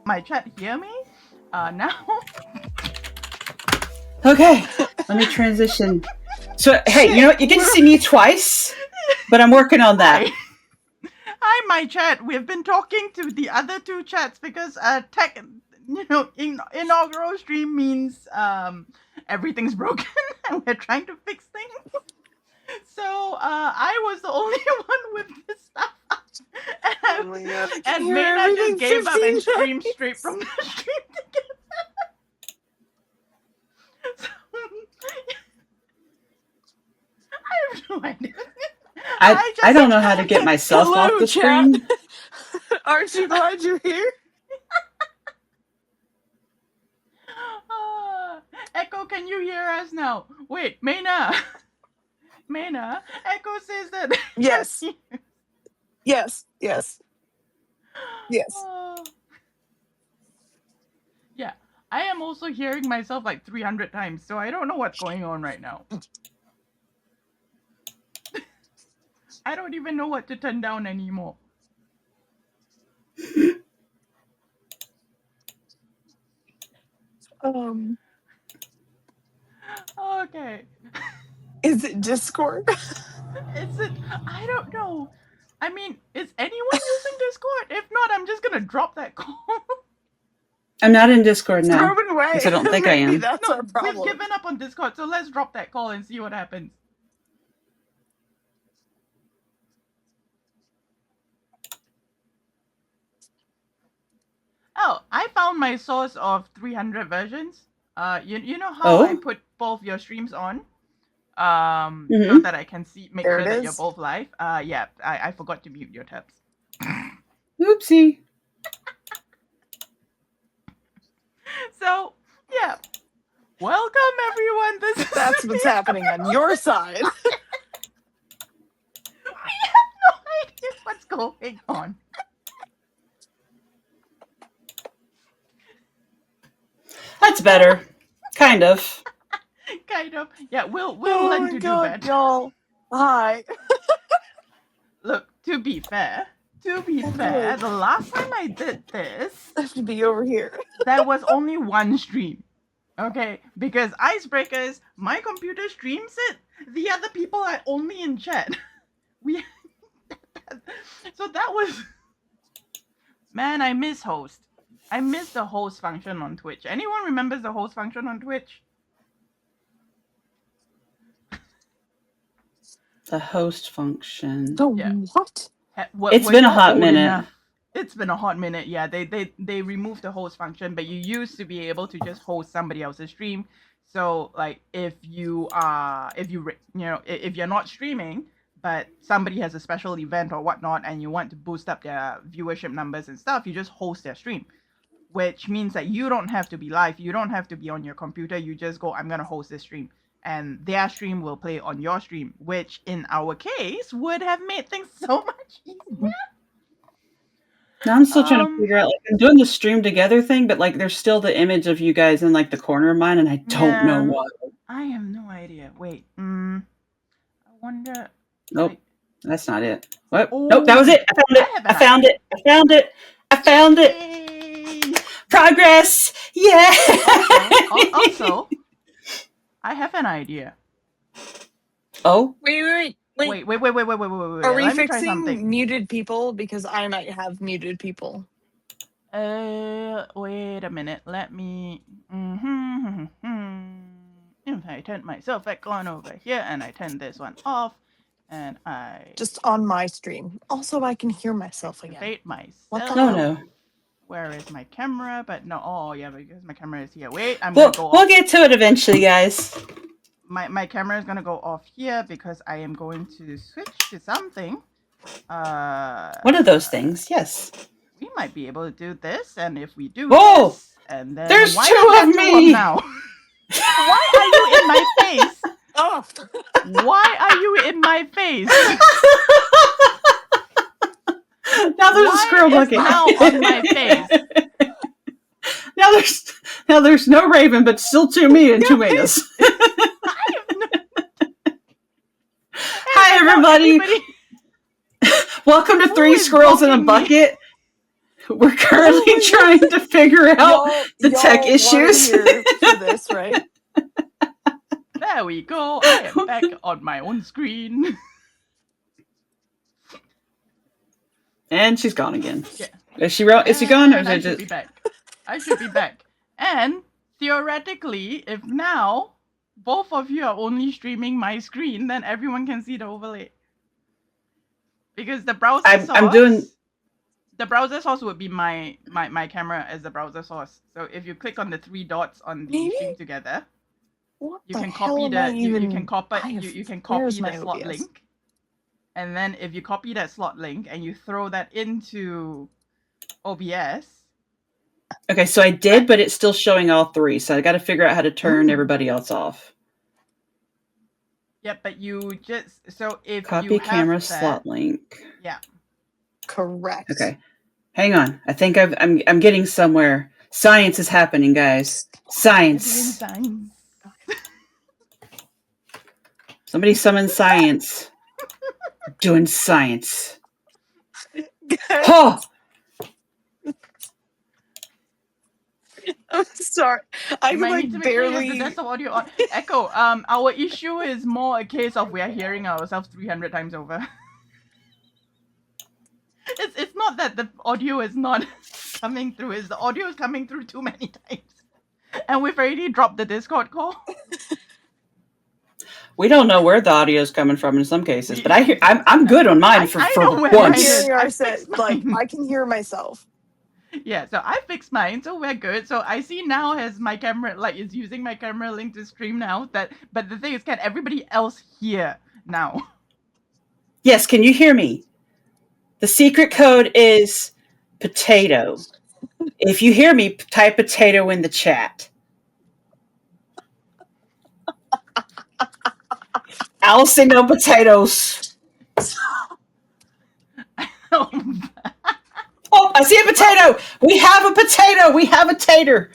my chat hear me? Now? Okay, let me transition. So, hey, you know what? You get to see me twice, but I'm working on that. Hi, my chat. We've been talking to the other two chats because inaugural stream means everything's broken and we're trying to fix things. So I was the only one with this stuff. And Maenah just gave up and streamed straight from the stream together. So, I have no idea. I don't know how to get myself off the screen. Aren't you glad you're here? Echo, can you hear us now? Wait, Maenah. Maenah, Echo says that. Yes. Yes. Yes. Yes. Yeah, I am also hearing myself like 300 times, so I don't know what's going on right now. I don't even know what to turn down anymore. Okay. Is it Discord? Is it? I don't know. I mean, is anyone using Discord? If not, I'm just gonna drop that call. I'm not in Discord now. Throw it away. I don't think I am. That's our problem. We've given up on Discord, so let's drop that call and see what happens. Oh, I found my source of 300 versions. You know how I put both your streams on? So that I can make sure that you're both live. Yeah, I forgot to mute your tabs. Oopsie. So, yeah. Welcome, everyone. That's what's happening on your side. I have no idea what's going on. That's better. Kind of. Kind of. Yeah, we'll learn to do better. Y'all. Hi. Look, to be fair, the last time I did this, I have to be over here. there was only one stream. Okay, because Icebreakers, my computer streams it. The other people are only in chat. So that was. Man, I miss host. I miss the host function on Twitch. Anyone remembers the host function on Twitch? The host function. What? It's been a hot minute. Enough. It's been a hot minute. Yeah, they removed the host function, but you used to be able to just host somebody else's stream. So like if you're not streaming, but somebody has a special event or whatnot, and you want to boost up their viewership numbers and stuff, you just host their stream. Which means that you don't have to be live, you don't have to be on your computer, you just go, I'm gonna host this stream. And their stream will play on your stream, which in our case would have made things so much easier. Now I'm still trying to figure out, like, I'm doing the stream together thing, but like there's still the image of you guys in like the corner of mine, and I don't know what. I have no idea. Wait, I wonder. Nope, that's not it. What? Oh, nope, that was it. I found it. Yay. Progress! Yeah! Also, I have an idea. Oh? Wait. Are we fixing muted people? Because I might have muted people. Wait a minute. Let me. If I turn myself back on over here and I turn this one off, and I just on my stream. Also, I can hear myself again. Activate myself. What the no. Where is my camera? But no. Oh yeah, because my camera is here. Wait, we'll get to it eventually, guys. My camera is gonna go off here because I am going to switch to something. One of those things, yes. We might be able to do this, and if we do this, and then there's two of me now. Why are you in my face? Oh. Why are you in my face? Now there's a squirrel bucket. Now on my face. Now there's no Raven, but still two me and two Maenahs. Hi everybody. Welcome to Three Squirrels in a Bucket. We're currently trying to figure out the tech y'all issues. wanna hear for this, right? There we go. I am back on my own screen. And she's gone again. Yeah. Is she gone, or is I it should just... be back. I should be back. And theoretically, if now both of you are only streaming my screen, then everyone can see the overlay. Because the browser source, I'm doing... the browser source would be my camera as the browser source. So if you click on the 3 dots on the Maybe? stream together, What you the can hell copy am I the you even- can copy I have- you can copy where's the my slot OBS? link. And then if you copy that slot link and you throw that into OBS. Okay, so I did, but it's still showing all 3. So I got to figure out how to turn Ooh. everybody else off. Yep, but you just so if Copy you have camera that, slot link. Yeah. Correct. Okay, hang on. I think I'm getting somewhere. Science is happening, guys. Science. Somebody summon science. Doing science. Oh! I'm sorry. I You might like need to make sure you have the barely. desktop audio on. Echo, our issue is more a case of we are hearing ourselves 300 times over. It's not that the audio is not coming through, it's the audio is coming through too many times. And we've already dropped the Discord call. We don't know where the audio is coming from in some cases, but I'm good on mine for know where once. mine is. Hearing I our set, fixed like mine. I can hear myself. Yeah, so I fixed mine, so we're good. So I see now has my camera, like, is using my camera link to stream now. But the thing is, can everybody else hear now? Yes, can you hear me? The secret code is potato. If you hear me, type potato in the chat. Allison, no potatoes. Oh, I see a potato. We have a potato. We have a tater.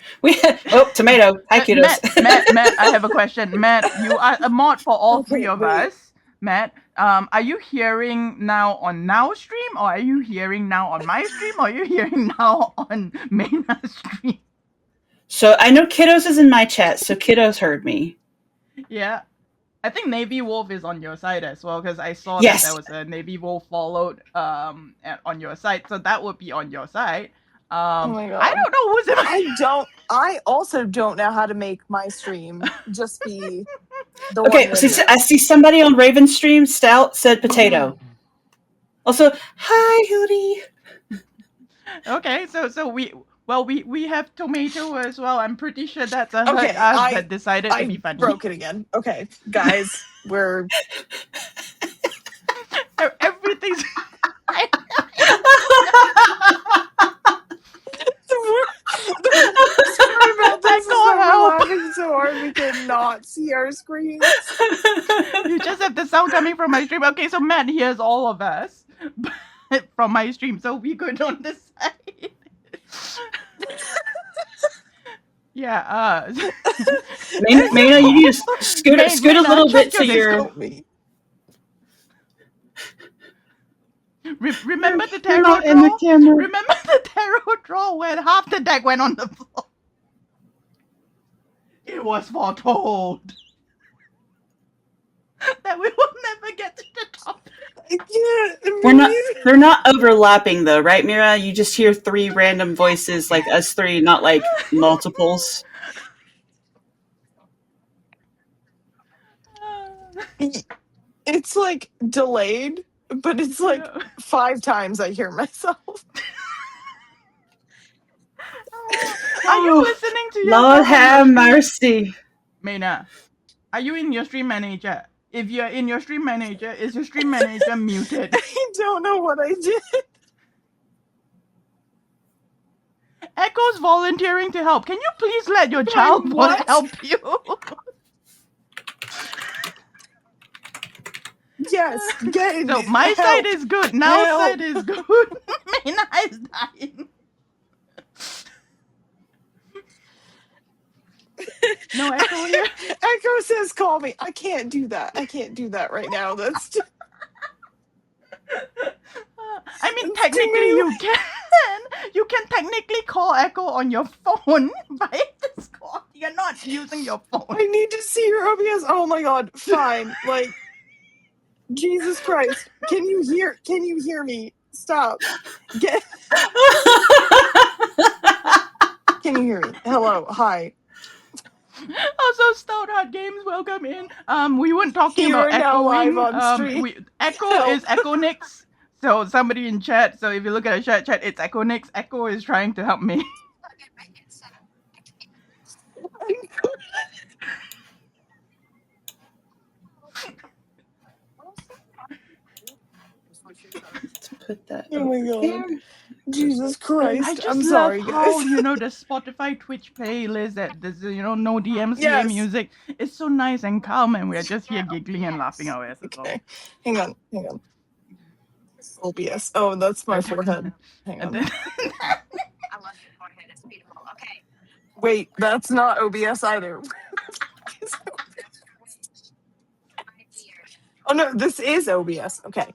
Tomato. Hi, kiddos. Matt, I have a question. Matt, you are a mod for all 3 of us. Matt, are you hearing now on Now stream, or are you hearing now on my stream, or are you hearing now on Maenah's stream? So I know kiddos is in my chat, so kiddos heard me. Yeah. I think Navy Wolf is on your side as well, because I saw Yes. that there was a Navy Wolf followed on your side, so that would be on your side. Oh my God. I don't know who's in my I also don't know how to make my stream just be the Okay, one. so I see somebody on Raven's stream, Stout, said potato. Also, hi, Hootie. Okay, so we have tomato as well. I'm pretty sure that's a Okay, us that decided to be funny. broke it again. Okay, guys, we're Everything's. Sorry about this. Echo, help. We're laughing so hard we cannot see our screens. You just have the sound coming from my stream. Okay, so Matt hears all of us from my stream, so we good on this side. Yeah. Maenah, you need to scoot a little bit to your. Remember the You're tarot not draw? in the camera. Remember the tarot draw when half the deck went on the floor? It was foretold that we will never get to the top. They're not overlapping though, right, Mira? You just hear 3 random voices, like us 3, not like multiples. It's like delayed, but it's like 5 times I hear myself. Are you listening to yourself? Lord have mercy. Maenah, are you in your stream manager? If you're in your stream manager, is your stream manager muted? I don't know what I did. Echo's volunteering to help. Can you please let your child help you? Yes, get So my help. side is good. Now Help. side is good. Maenah is dying. No Echo here. Echo says call me. I can't do that. I can't do that right now. That's I mean, technically you can. You can technically call Echo on your phone via Discord. You're not using your phone. I need to see your OBS. Oh my god, fine. Like, Jesus Christ. Can you hear me? Stop. Can you hear me? Hello, hi. Also, Stout Heart Games, welcome in. We weren't talking You about are now echoing. live on stream. Echo Help. is Echonix. So somebody in chat. So if you look at the chat, it's Echonix. Echo is trying to help me. Let's put that Oh my over god. here. Jesus Christ. I just I'm love sorry, how, guys. the Spotify Twitch playlist that there's, no DMCA Yes. music. It's so nice and calm, and we're just here giggling and laughing our asses off. Okay. Hang on. OBS. Oh, that's my forehead. Hang And on. then I love your forehead. It's beautiful. Okay. Wait, that's not OBS either. Oh no, this is OBS. Okay.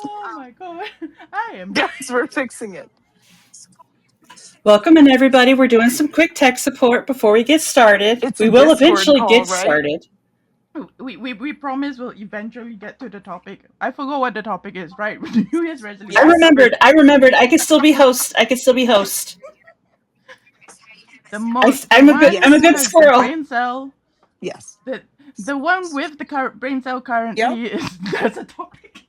oh my god, I am. Guys, we're fixing it. Welcome in, everybody. We're doing some quick tech support before we get started. It's we a will Discord eventually call, get right? started. We promise we'll eventually get to the topic. I forgot what the topic is, right? New Year's resolution. I remembered. I could still be host. The most. I'm a good Yes. The squirrel. brain cell. Yes. The one with the brain cell currently is that's a topic.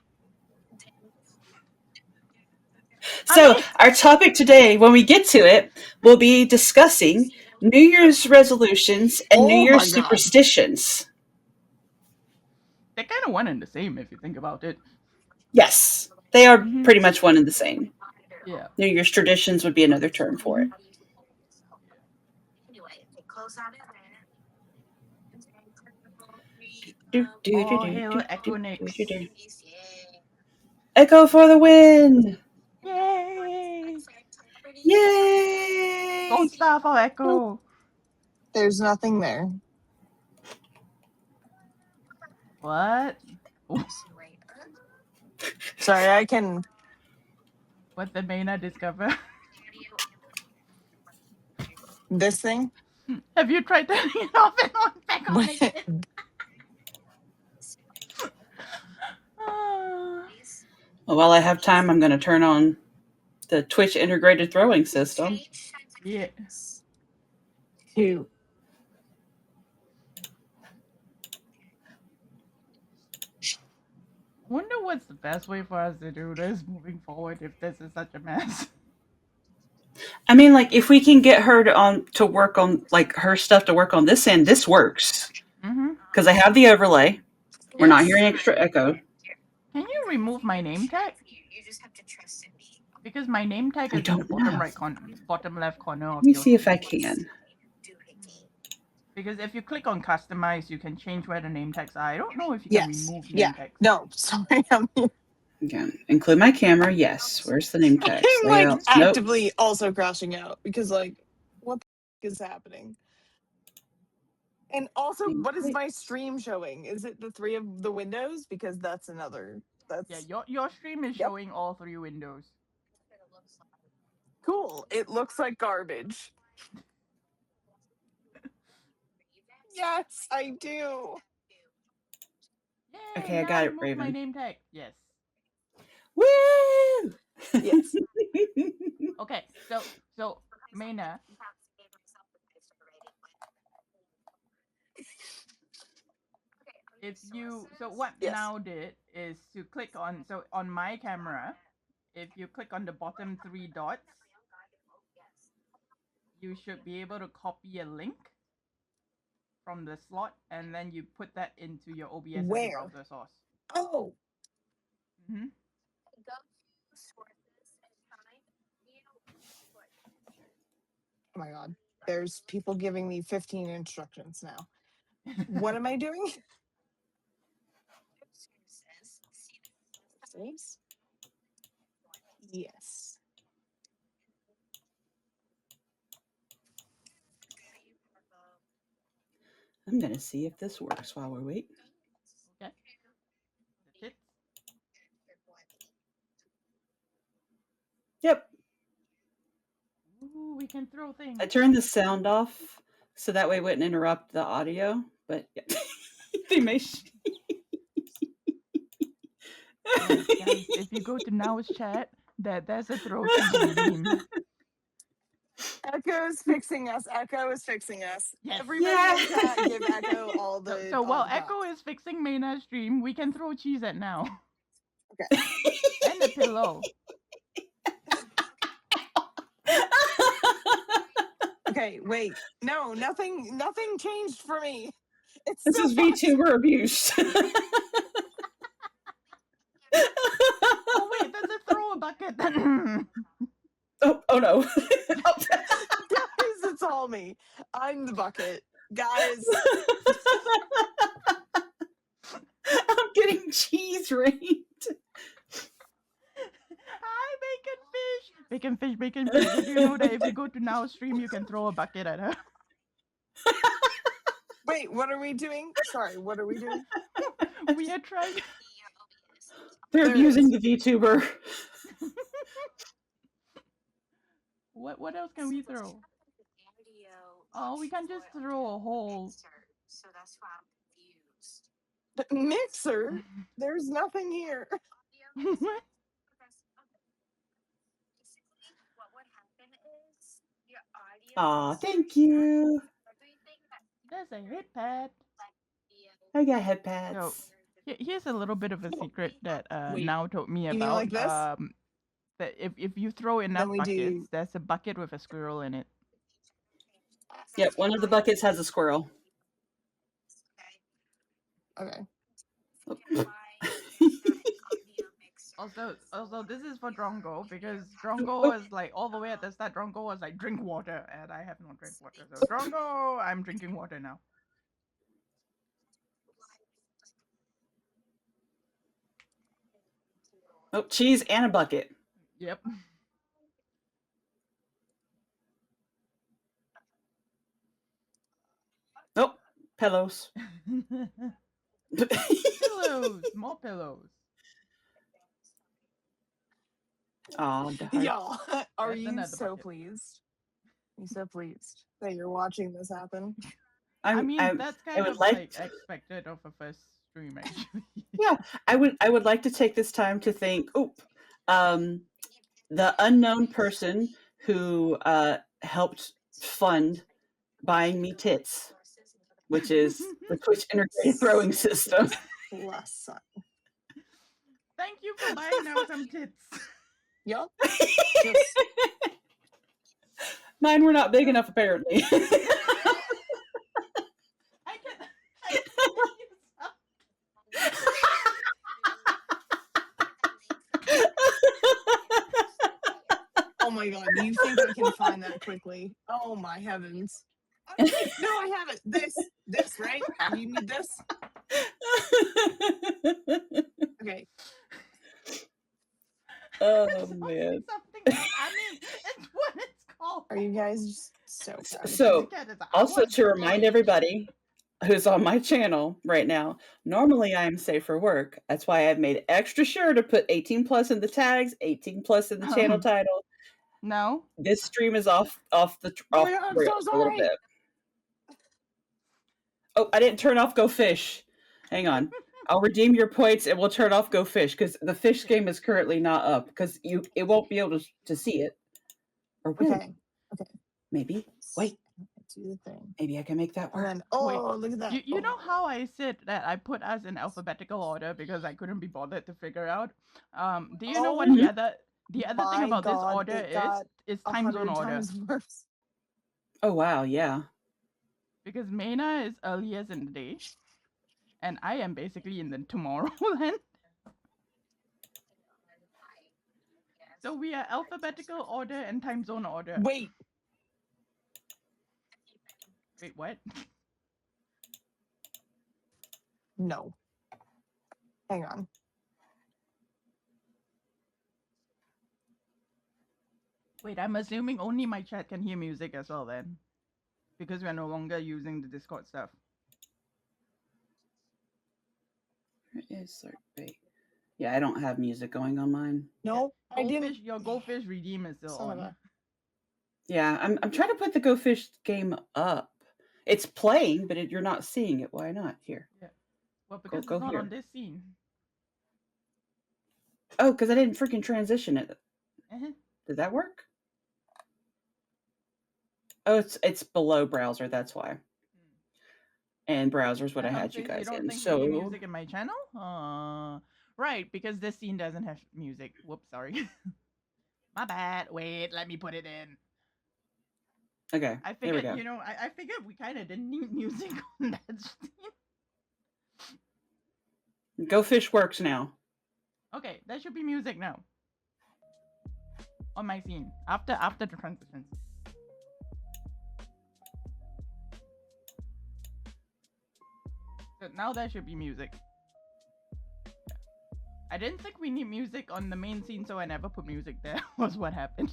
So our topic today, when we get to it, we'll be discussing New Year's resolutions and New Oh Year's my God. superstitions. They're kind of one and the same if you think about it. Yes, they are Mhm. pretty much one and the same. Yeah. New Year's traditions would be another term for it. All hail Echonix. Echo for the win! Yay! Yay! Gold star for Echo. There's nothing there. What? Sorry, I can. What did Maenah discover? This thing? Have you tried turning it off and on back on again? Well, while I have time, I'm going to turn on the Twitch integrated throwing system. Yeah. 2. Wonder what's the best way for us to do this moving forward if this is such a mess. I mean, like, if we can get her to work on, like, her stuff to work on this end, this works. Because I have the overlay. We're not hearing extra echo. Can you remove my name tag? You just have to trust in me. Because my name tag is in the bottom left corner of Let me your see if I screen. can. Because if you click on customize, you can change where the name tags are. I don't know if you can remove name tags. No, sorry. Again, include my camera. Yes. Where's the name tags? I'm like Layouts. actively also crashing out because, like, what the is happening? And also, what is my stream showing? Is it the 3 of the windows? Because that's another. That's your stream is showing all 3 windows. Cool. It looks like garbage. Yes, I do. Yay, Okay, I got it, remove Raven. my name tag. Yes. Woo! Yes. Okay, so Maenah. What now did is to click on, on my camera, if you click on the bottom 3 dots, you should be able to copy a link from the slot and then you put that into your OBS as a browser source. Oh. Mm-hmm. Oh my God. There's people giving me 15 instructions now. What am I doing? Yes. I'm going to see if this works while we wait. Okay. That's it. we can throw things. I turned the sound off so that way it wouldn't interrupt the audio, but yeah. They may. Guys, if you go to Now's chat, there's a throw cheese redeem. Echo is fixing us. Echo is fixing us. Yes. Everybody in chat, give Echo all the. So all while the Echo props. is fixing Maenah's stream, we can throw cheese at Now. Okay. And a pillow. Okay, wait. No, nothing changed for me. It's This still is VTuber abuse. Oh wait, there's a throw a bucket. Oh no. Guys, it's all me. I'm the bucket. Guys. I'm getting cheese rained. Hi, bacon fish. Bacon fish, bacon fish. Did you know that if you go to Now's stream, you can throw a bucket at her? Wait, what are we doing? Sorry, what are we doing? We are trying. They're There abusing is. the VTuber. What else can we throw? Oh, we can just throw a hole. So that's why I'm confused. Mixer? There's nothing here. What? Basically, what would happen is your audio. Aw, thank you. Everything that There's a hit pad. I got head pads. Here's a little bit of a secret that Wait, Now told me you mean about. like this? That if you throw enough we buckets, do- there's a bucket with a squirrel in it. Yep, one of the buckets has a squirrel. Okay. Also, this is for Drongo because Drongo was like all the way at the start. Drongo was like drink water, and I have no drink water. So Drongo, I'm drinking water now. Oh, cheese and a bucket. Yep. Oh, pillows. Pillows, more pillows. Oh, Y'all, are There's you another so bucket. pleased? Are you so pleased that you're watching this happen? I mean, that's I kind would of like like expected of a first stream, actually. Yeah, I would like to take this time to thank the unknown person who helped fund buying me tits, which is the Twitch integrated throwing system. Last son. Thank you for buying now some tits. Yup. Mine were not big enough, apparently. I can use Oh my god, do you think I can find that quickly? Oh my heavens. No, I have it. This, right? You need this? Okay. Oh man. something. I mean, it's what it's called. Are you guys just so proud? So, Cat is also ours. to remind everybody who's on my channel right now, normally I am safe for work. That's why I've made extra sure to put 18 plus in the tags, 18 plus in the channel title. No. This stream is off Oh the my God, I'm so rails a little sorry. bit. Oh, I didn't turn off Go Fish. Hang on. I'll redeem your points and we'll turn off Go Fish because the fish game is currently not up because it won't be able to see it. Or will. Okay. Maybe. Wait. Do the thing. Maybe I can make that And work. then, look at that. You know how I said that I put us in alphabetical order because I couldn't be bothered to figure out. Do you know what Oh the other thing my about this God, order it got is time zone 100 order. times worse. Oh wow, yeah. Because Maenah is earliest in the day, and I am basically in the Tomorrowland. So we are alphabetical order and time zone order. Wait. Wait, what? No. Hang on. Wait, I'm assuming only my chat can hear music as well then. Because we're no longer using the Discord stuff. Where is wait. Yeah, I don't have music going on mine. No, I didn't. Your goldfish redeem is still Son of on. a- Yeah, I'm trying to put the Go Fish game up. It's playing, but you're not seeing it. Why not? Here. Yeah. Well, because Go it's not here. on this scene. Oh, because I didn't freaking transition it. Uh-huh. Did that work? Oh, it's below browser. That's why. And browser's what I had you You guys don't in. think we need So music in my channel? Right, because this scene doesn't have music. Whoops, sorry. My bad. Wait, let me put it in. okay, I there we figured, go. I figured we kind of didn't need music on that scene. Go Fish works now. Okay, there should be music now. On my scene. After the transitions. So now there should be music. I didn't think we need music on the main scene, so I never put music there. Was what happened.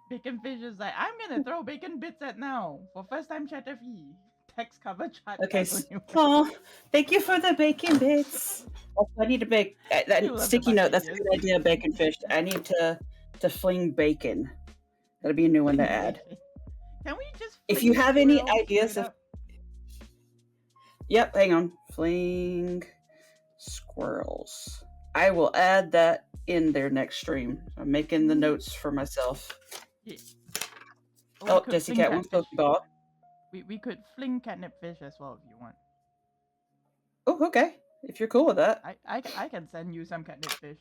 Bacon Fish is like, I'm gonna throw bacon bits at now for first time chatter fee. Text cover chat. Okay. Oh, thank you for the bacon bits. Also, I need to bake that sticky note. That's a good idea, Bacon Fish. I need to fling bacon. That'll be a new one to add. Can we just? If you have any ideas of, yep, hang on, fling squirrels. I will add that in their next stream. I'm making the notes for myself. Yeah. Oh, Jessie Cat wants Pokeball. We could fling catnip fish as well if you want. Oh, okay. If you're cool with that. I can send you some catnip fish.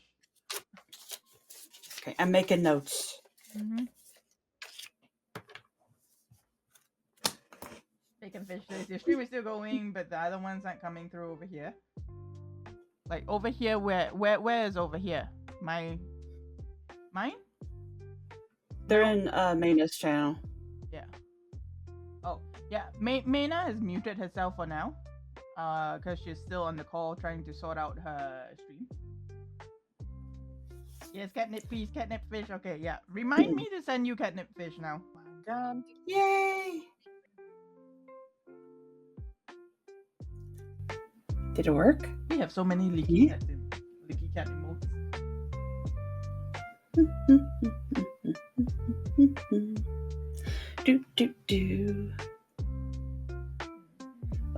Okay, I'm making notes. Mm-hmm. Bacon Fish says your stream is still going, but the other ones aren't coming through over here. Like over here, where is over here? Mine? They're in Maenah's channel. Yeah. Oh, yeah. Maenah has muted herself for now. Because she's still on the call trying to sort out her stream. Yes, catnip, please, catnip fish. Okay, yeah. Remind me to send you catnip fish now. Oh my god. Yay! Did it work? We have so many leaky cat emotes. Do.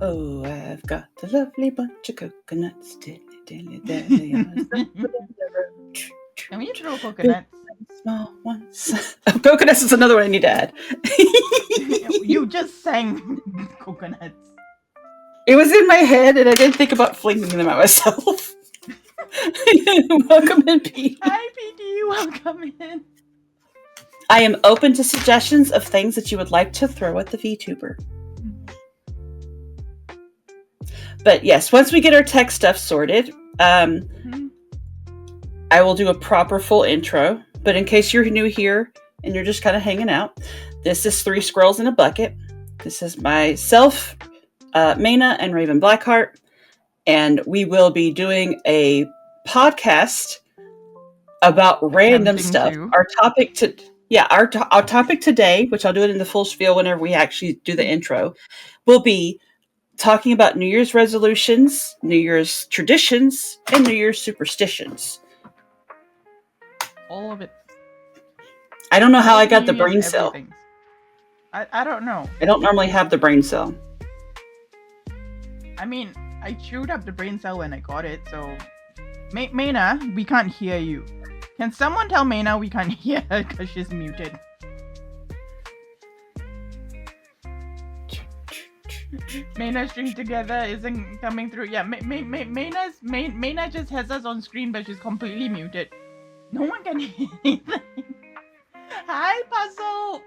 Oh, I've got a lovely bunch of coconuts. Dilly. Can we throw coconuts? Small ones. Oh, coconuts is another one I need to add. You just sang coconuts. It was in my head, and I didn't think about flinging them at myself. Welcome in, Pete. Hi, PD. Welcome in. I am open to suggestions of things that you would like to throw at the VTuber. But yes, once we get our tech stuff sorted, I will do a proper full intro. But in case you're new here and you're just kind of hanging out, this is 3 Squirrels in a Bucket. This is myself, Maenah, and Raven Blackheart. And we will be doing a podcast about random stuff. Our topic today, which I'll do it in the full spiel whenever we actually do the intro, will be talking about New Year's resolutions, New Year's traditions, and New Year's superstitions. All of it. I don't know how I got the brain cell. I don't know. I don't normally have the brain cell. I mean, I chewed up the brain cell when I got it, so... Maenah, we can't hear you. Can someone tell Maenah we can't hear her because she's muted? Maenah's stream together isn't coming through. Yeah, Maenah just has us on screen, but she's completely muted. No one can hear anything. Hi, Puzzle!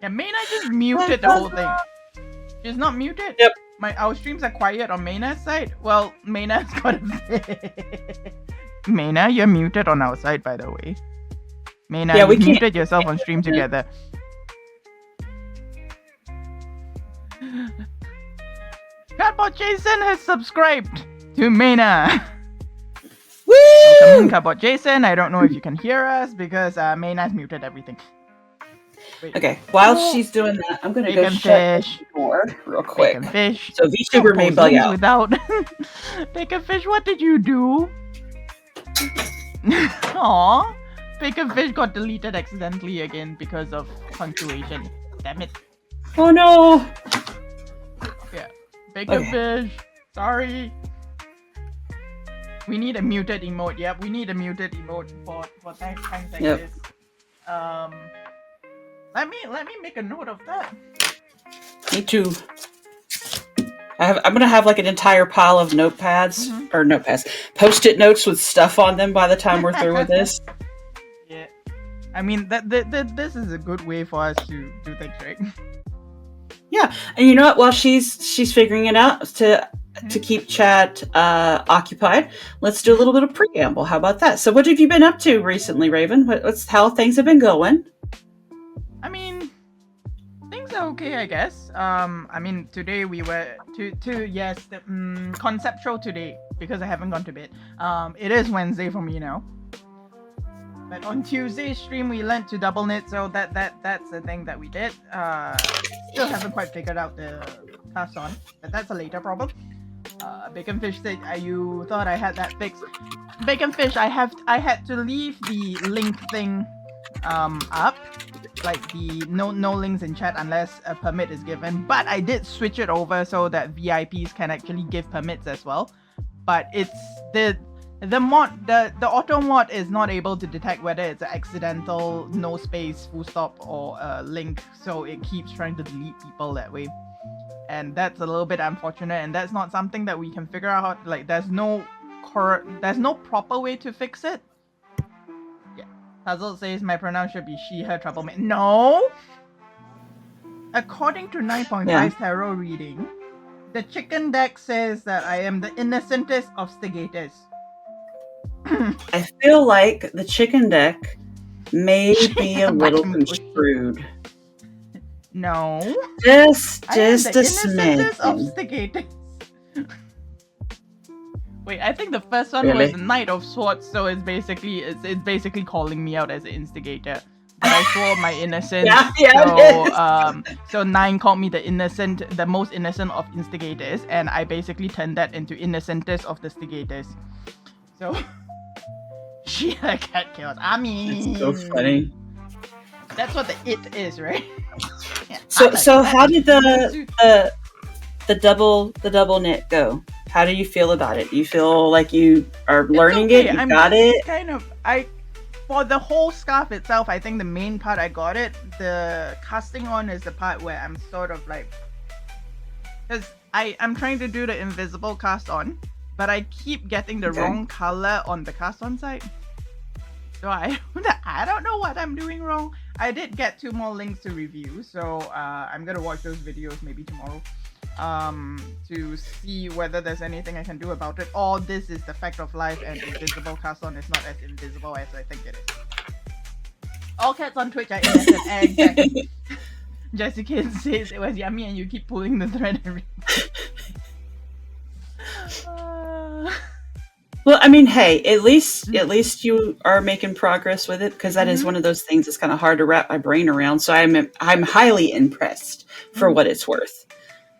Yeah, Maenah just muted the whole thing. She's not muted? Yep. Our streams are quiet on Maenah's side. Well, Maenah's got a... Maenah, you're muted on our side, by the way. Maenah, you muted yourself on stream together. Cardboard Jason has subscribed to Maenah. Woo! Welcome, Cardboard Jason. I don't know if you can hear us because Maenah's muted everything. Wait. Okay, while she's doing that, I'm going to go shut the door real quick. Bacon Fish. So VTuber may bug out. Without Bacon Fish, what did you do? Aww. Bacon fish got deleted accidentally again because of punctuation. Damn it. Oh no! Yeah. Bacon Okay. fish. Sorry. We need a muted emote. Yep, we need a muted emote for times like Yep. this. Let me make a note of that. Me too. I'm gonna have like an entire pile of notepads or notepads, post-it notes with stuff on them by the time we're through with this. Yeah. I mean that this is a good way for us to do things, right? Yeah, and you know what? While she's figuring it out to keep chat occupied, let's do a little bit of preamble. How about that? So, what have you been up to recently, Raven? What's how things have been going? I mean, things are okay, I guess. I mean, today we were the conceptual today because I haven't gone to bed. It is Wednesday for me now. But on Tuesday's stream, we learned to double knit, so that's the thing that we did. Still haven't quite figured out the cast on, but that's a later problem. Bacon Fish said, you thought I had that fixed. Bacon Fish, I had to leave the link thing up, like the no links in chat unless a permit is given. But I did switch it over so that VIPs can actually give permits as well. But it's the mod, the auto mod is not able to detect whether it's an accidental no space full stop or a link, so it keeps trying to delete people that way, and that's a little bit unfortunate, and that's not something that we can figure out. Like there's no proper way to fix it. Yeah, Puzzle says my pronoun should be she, her, troublemaker. No, according to 9.5 tarot reading, the chicken deck says that I am the innocentest of stigators. I feel like the chicken deck may be a little construed. No. Just I am a the innocentest of smidgen. stigators. Wait, I think the first one Really? was Knight of Swords, so it's basically calling me out as an instigator. But I swore my innocence. So 9 called me the most innocent of instigators, and I basically turned that into innocentest of the stigators. So she had cat chaos. I mean, It's so funny. that's what the it is, right? Yeah, So how did the double knit go? How do you feel about it? Do you feel like you are learning it? You got it? For the whole scarf itself, I think the main part I got it. The casting on is the part where I'm sort of like, because I'm trying to do the invisible cast on, but I keep getting the wrong color on the cast on side. So I don't know what I'm doing wrong. I did get 2 more links to review, so I'm gonna watch those videos maybe tomorrow to see whether there's anything I can do about it, or this is the fact of life and invisible cast on is not as invisible as I think it is. All cats on Twitch are innocent. Exactly. Jessica says it was yummy and you keep pulling the thread every Well, I mean, hey, at least you are making progress with it, because that is one of those things that's kind of hard to wrap my brain around. So I'm highly impressed for what it's worth.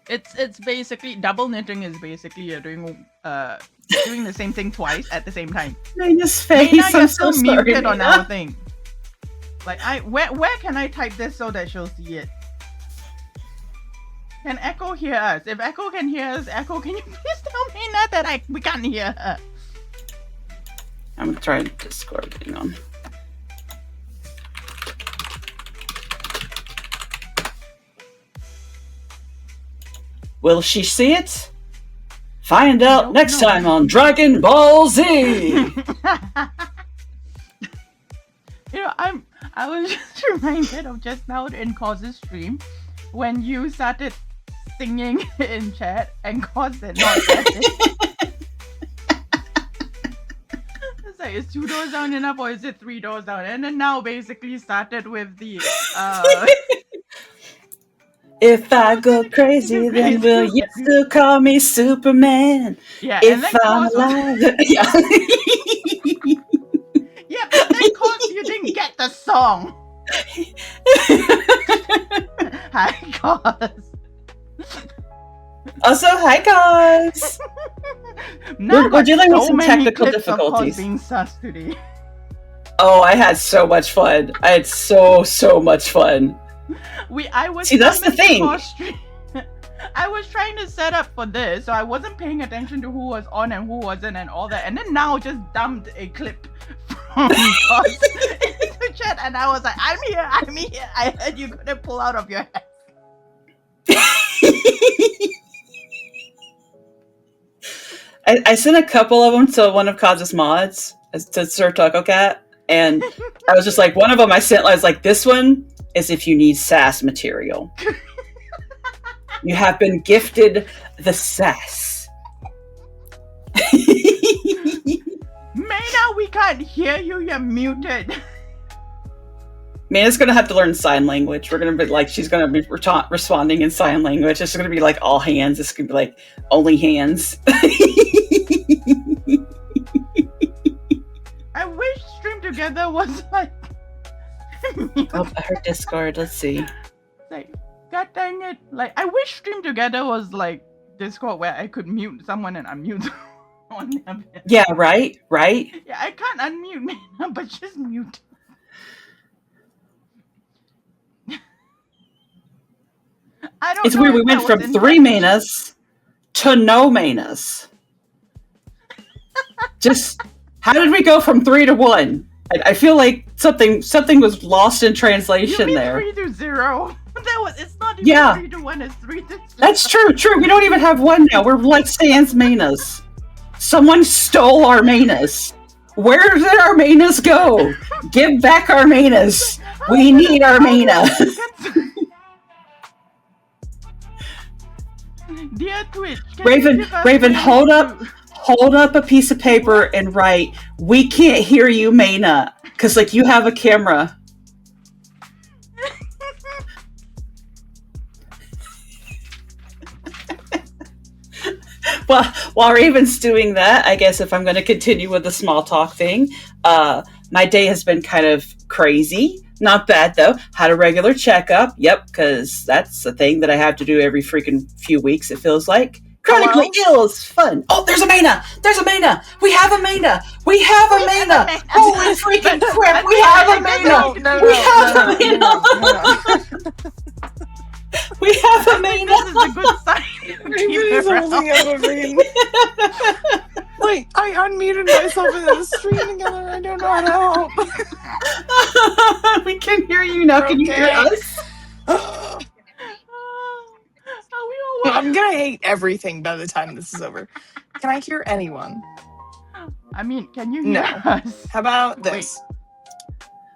It's basically double knitting is basically you're doing the same thing twice at the same time. Maenah's face. Maenah, I'm you're so still sorry. muted on our thing. Like where can I type this so that she'll see it? Can Echo hear us? If Echo can hear us, Echo, can you please tell Maenah that we can't hear her? I'm gonna try Discord. Hang on. Will she see it? Find out next time on Dragon Ball Z. I was just reminded of just now in Cause's stream when you started singing in chat and Cause did not get it. It's like, is 2 doors down enough or is it 3 doors down? And then now basically started with the if I go crazy, then will you still call me Superman? Yeah, if and then I'm alive. Yeah. Yeah, but then Cause, you didn't get the song. Hi, Cause. Also, hi, Cause. Now We're dealing with so some many technical clips of Cos difficulties. being sus today. Oh, I had so much fun. I had so much fun. I was See, that's the filming thing. Cos stream. I was trying to set up for this, so I wasn't paying attention to who was on and who wasn't and all that. And then now just dumped a clip from Cos into the chat, and I was like, I'm here. I heard you couldn't pull out of your head. I sent a couple of them to one of Cos's mods, to Sir Taco Cat, and I was just like, one of them I was like, this one is if you need sass material. You have been gifted the sass. Maenah, we can't hear you. You're muted. Maenah's gonna have to learn sign language. We're gonna be like, she's gonna be responding in sign language. It's gonna be like all hands. It's gonna be like only hands. I wish Stream Together was like. Oh, her Discord. Let's see. Like, god dang it! Like, I wish Stream Together was like Discord where I could mute someone and unmute on them. Yeah, right. Yeah, I can't unmute Maenah, but just mute. I don't It's know weird. if We went that from was 3 intentional. Maenahs to no Maenahs. Just how did we go from 3 to 1? I feel like something was lost in You translation mean there. 3 to 0? It's not even Yeah. 3 to 1, it's 3 to 0. That's true. We don't even have 1 now. We're like sans Maenahs. Someone stole our Maenahs. Where did our Maenahs go? Give back our Maenahs. We need our Maenah. Dear Twitch, can Raven, you give us Raven, ways hold to- up. Hold up a piece of paper and write, "We can't hear you, Maenah," because like you have a camera. Well, while Raven's doing that, I guess if I'm going to continue with the small talk thing, my day has been kind of crazy. Not bad though. Had a regular checkup. Yep, because that's a thing that I have to do every freaking few weeks. It feels like. Chronically ill is fun. Oh, there's a Maenah. We have a Maenah. Holy freaking crap! We have a Maenah. We have a Maenah. We have a This Maenah. is a good sign. Raven is holding up a ring. Like, I unmuted myself in the stream together. I don't know how to help. We can hear you now. Can you hear us? I'm gonna hate everything by the time this is over. Can I hear anyone? I mean, can you hear No. us? How about this?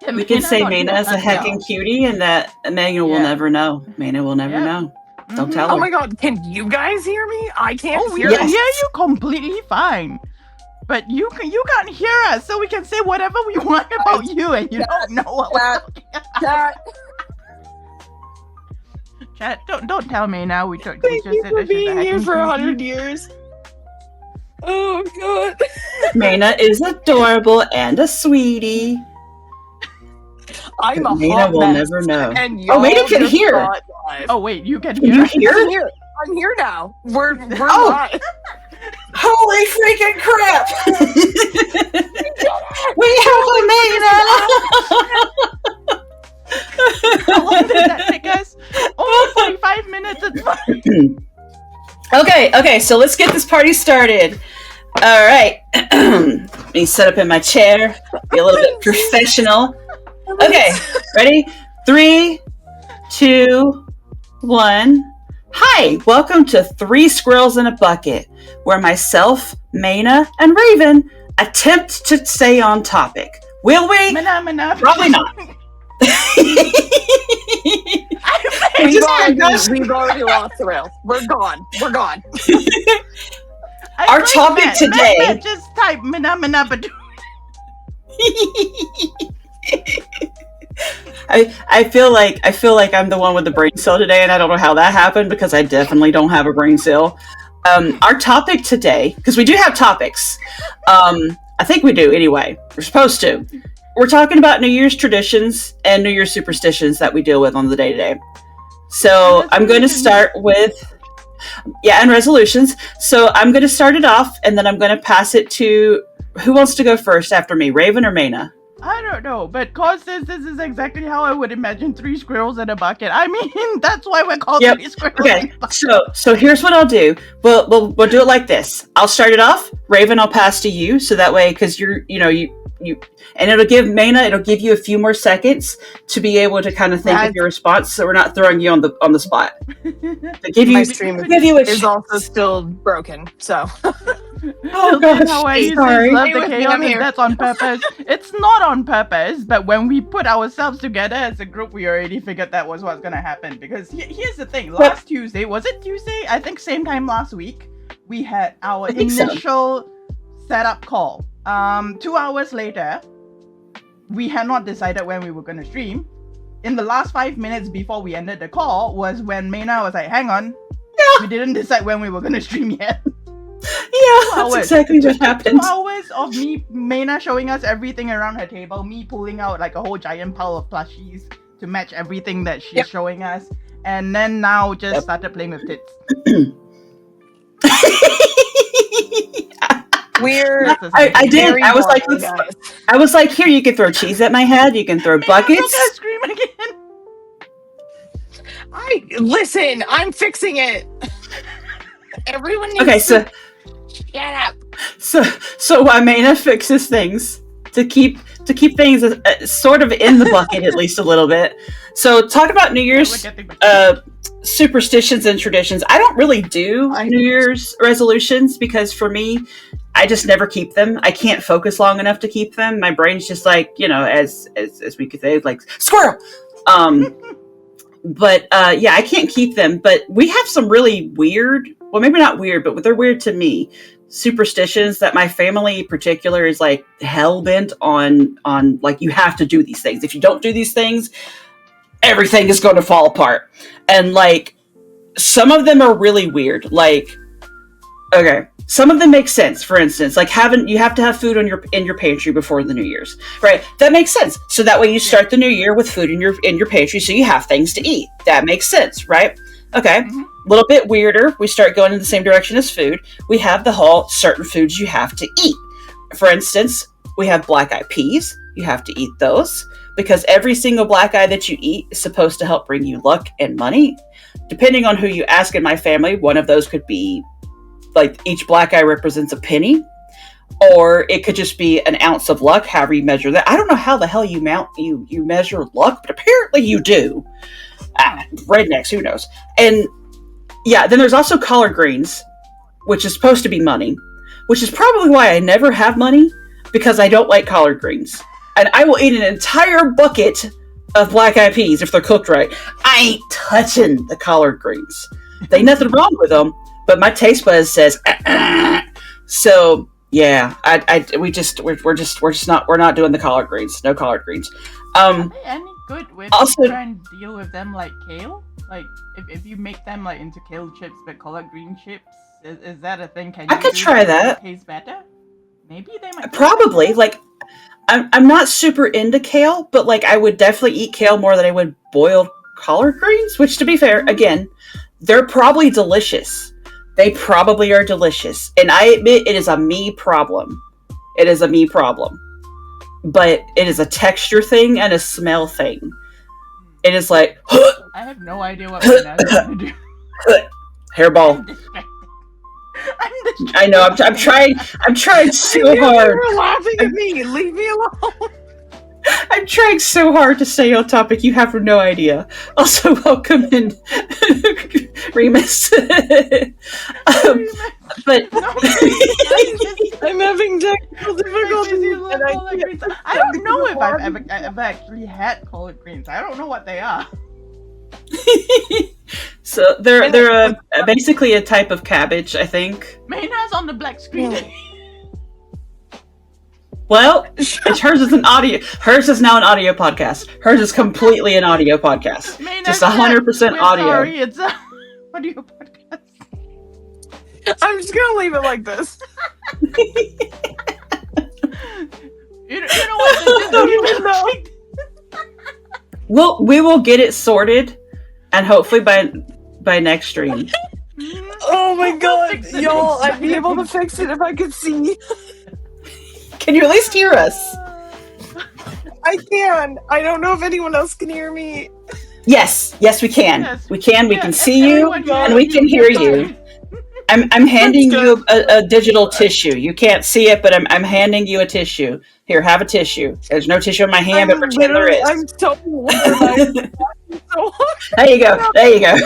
Can We can Maenah say not hear Maenah is a us? hecking cutie, and that Maenah will Yeah. never know. Maenah will never Yep. know. Don't Mhm. tell her. Oh my god, can you guys hear me? I can't Oh, we hear can Yes. hear you completely fine. But you can't hear us, so we can say whatever we want about you, and you don't know what we're talking about. Chat, don't tell me now. We Thank just you said for that she's a being here hacking for cutie. 100 years. Oh god. Maenah is adorable and a sweetie. I'm a Maenah hot will mess, never know. and Oh, y'all Maenah can just hear. got live. Oh wait, you can Can hear you us? hear? I'm here now. We're Oh. live. Holy freaking crap! We have a Maenah! How long did that take us? Only 45 minutes. It's fine. Okay, so let's get this party started. All right. Let me set up in my chair, be a little bit professional. Okay, ready? 3, 2, 1. Hi, welcome to 3 Squirrels in a Bucket, where myself, Maenah, and Raven attempt to stay on topic. Will we? Maenah. Probably not. We've already lost the rails. We're gone. Our topic today- Matt just type Maenah, but I feel like I'm the one with the brain cell today, and I don't know how that happened because I definitely don't have a brain cell. Our topic today, because we do have topics. I think we do anyway. We're supposed to. We're talking about New Year's traditions and New Year's superstitions that we deal with on the day-to-day. So I'm going to start with Yeah, and resolutions. So I'm going to start it off, and then I'm going to pass it to who wants to go first after me, Raven or Maenah? I don't know, but cause this is exactly how I would imagine 3 squirrels in a bucket. I mean, that's why we're called Yep. 3 squirrels. Okay, so here's what I'll do. We'll do it like this. I'll start it off. Raven, I'll pass to you, so that way, because you and it'll give Maenah, it'll give you a few more seconds to be able to kind of think of your response, so we're not throwing you on the spot. To give My you, stream to give you a is also still broken, so. Oh How I gosh, usually sorry. love Stay the with me, chaos, I'm and here. that's on purpose. It's not on purpose, but when we put ourselves together as a group, we already figured that was what's gonna happen. Because here's the thing: last Tuesday, was it Tuesday? I think same time last week, we had our initial setup call. 2 hours later, we had not decided when we were gonna stream. In the last 5 minutes before we ended the call was when Maenah was like, "Hang on, we didn't decide when we were gonna stream yet." Yeah, that's exactly what happened. 2 hours of Maenah showing us everything around her table, me pulling out like a whole giant pile of plushies to match everything that she's showing us, and then now just started playing with tits. I did. I was like, I was like, here, you can throw cheese at my head. You can throw buckets. I scream again. Listen. I'm fixing it. Everyone needs to shut up. So while Maenah fixes things to keep things sort of in the bucket at least a little bit. So talk about New Year's superstitions and traditions. I don't really do New Year's resolutions because for me, I just never keep them. I can't focus long enough to keep them. My brain's just like, as we could say, like squirrel. But yeah, I can't keep them. But we have some really weird, well, maybe not weird, but they're weird to me, superstitions that my family in particular is like hell bent on like, you have to do these things. If you don't do these things, everything is going to fall apart. And like, some of them are really weird. Like, okay, some of them make sense. For instance, like you have to have food in your pantry before the New Year's, right? That makes sense. So that way you start the new year with food in your pantry, so you have things to eat. That makes sense, right? Okay, a little bit weirder. We start going in the same direction as food. We have the whole certain foods you have to eat. For instance, we have black-eyed peas. You have to eat those because every single black eye that you eat is supposed to help bring you luck and money. Depending on who you ask in my family, one of those could be like each black eye represents a penny, or it could just be an ounce of luck, however you measure that. I don't know how the hell you measure luck, but apparently you do. Rednecks, who knows? And yeah, then there's also collard greens, which is supposed to be money, which is probably why I never have money, because I don't like collard greens. And I will eat an entire bucket of black-eyed peas if they're cooked right. I ain't touching the collard greens. There ain't nothing wrong with them, but my taste buds says, So yeah, we're not doing the collard greens. No collard greens. Are they any good with also, try and deal with them like kale? Like if you make them like into kale chips but collard green chips, is that a thing? I could try that. Taste better? Maybe they might. Probably. Like, I'm not super into kale, but like I would definitely eat kale more than I would boiled collard greens. Which, to be fair, again, they're probably delicious. They probably are delicious, and I admit it is a me problem. It is a me problem, but it is a texture thing and a smell thing. It is like I have no idea what Maenah is going to do. Hairball. I know. I'm trying. I'm trying so hard. You're laughing at me. Leave me alone. I'm trying so hard to stay on topic. You have no idea. Also, welcome in, Remus. But I'm having technical difficulties. I don't know if I've ever actually had collard greens. I don't know what they are. So they're basically a type of cabbage, I think. Maenah's on the black screen. Well, hers is an audio. Hers is now an audio podcast. Hers is completely an audio podcast. Just 100% audio. Sorry, it's a audio podcast. I'm just gonna leave it like this. You know what? Don't even know. We will get it sorted, and hopefully by next stream. my We'll god, fix it y'all! next I'd be time. able to fix it if I could see. Can you at least hear us? I can. I don't know if anyone else can hear me. Yes, we can. Yes. We can. We can see you, everyone and and hears we can you're hear you. fine. I'm handing That's you good. a digital tissue. You can't see it, but I'm handing you a tissue. Here, have a tissue. There's no tissue in my hand, but pretend there is. I'm so warm. I'm so hard. There you go. There you go.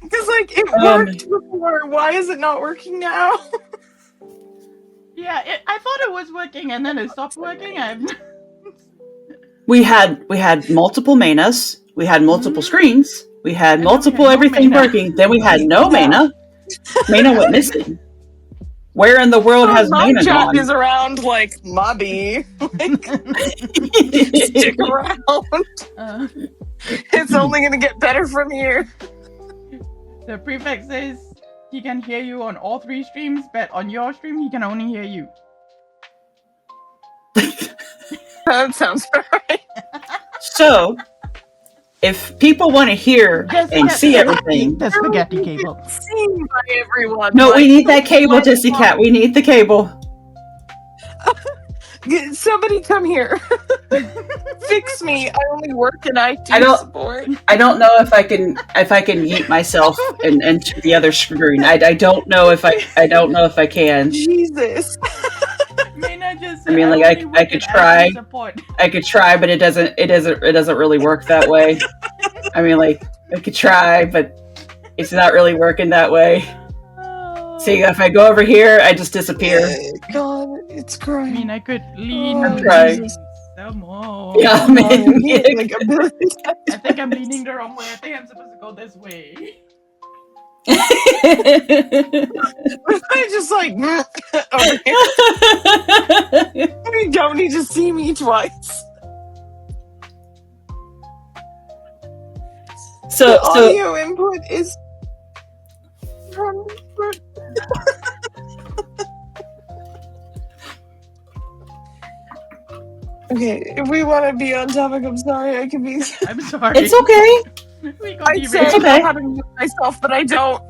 Because like it worked before. Why is it not working now? Yeah, I thought it was working, and then it stopped working. we had multiple Maenahs. We had multiple screens. We had And then we multiple had no everything Maenah. working. Then we had no Yeah. Maenah. Maenah went missing. Where in the world has my Maenah chat gone? is around like Mobby. Like, stick around. It's only gonna get better from here. The prefect says he can hear you on all 3 streams, but on your stream he can only hear you. That sounds right. So, if people want to hear and see everything, The spaghetti cable. Seen by everyone. no, like, we need that cable, like, Jesse Cat. We need the cable. Somebody come here. Fix me. I only work in IT I don't- support. I don't know if I can yeet myself into the other screen. I don't know if I can. Jesus. Maenah just I mean, like, only I work could in try. IT support. I could try, but it doesn't really work that way. I mean, like, I could try, but it's not really working that way. See, if I go over here, I just disappear. God, it's I crying. mean, I could lean Oh, trying. Jesus. some more. Yeah, Oh, man. like a billion times. I think I'm leaning the wrong way. I think I'm supposed to go this way. I just like over here. You don't need to see me twice. so The audio input is. Okay, if we want to be on topic, I'm sorry. I can be. I'm sorry. it's okay. We got I say I derailed. okay. know how to mute myself, but I don't.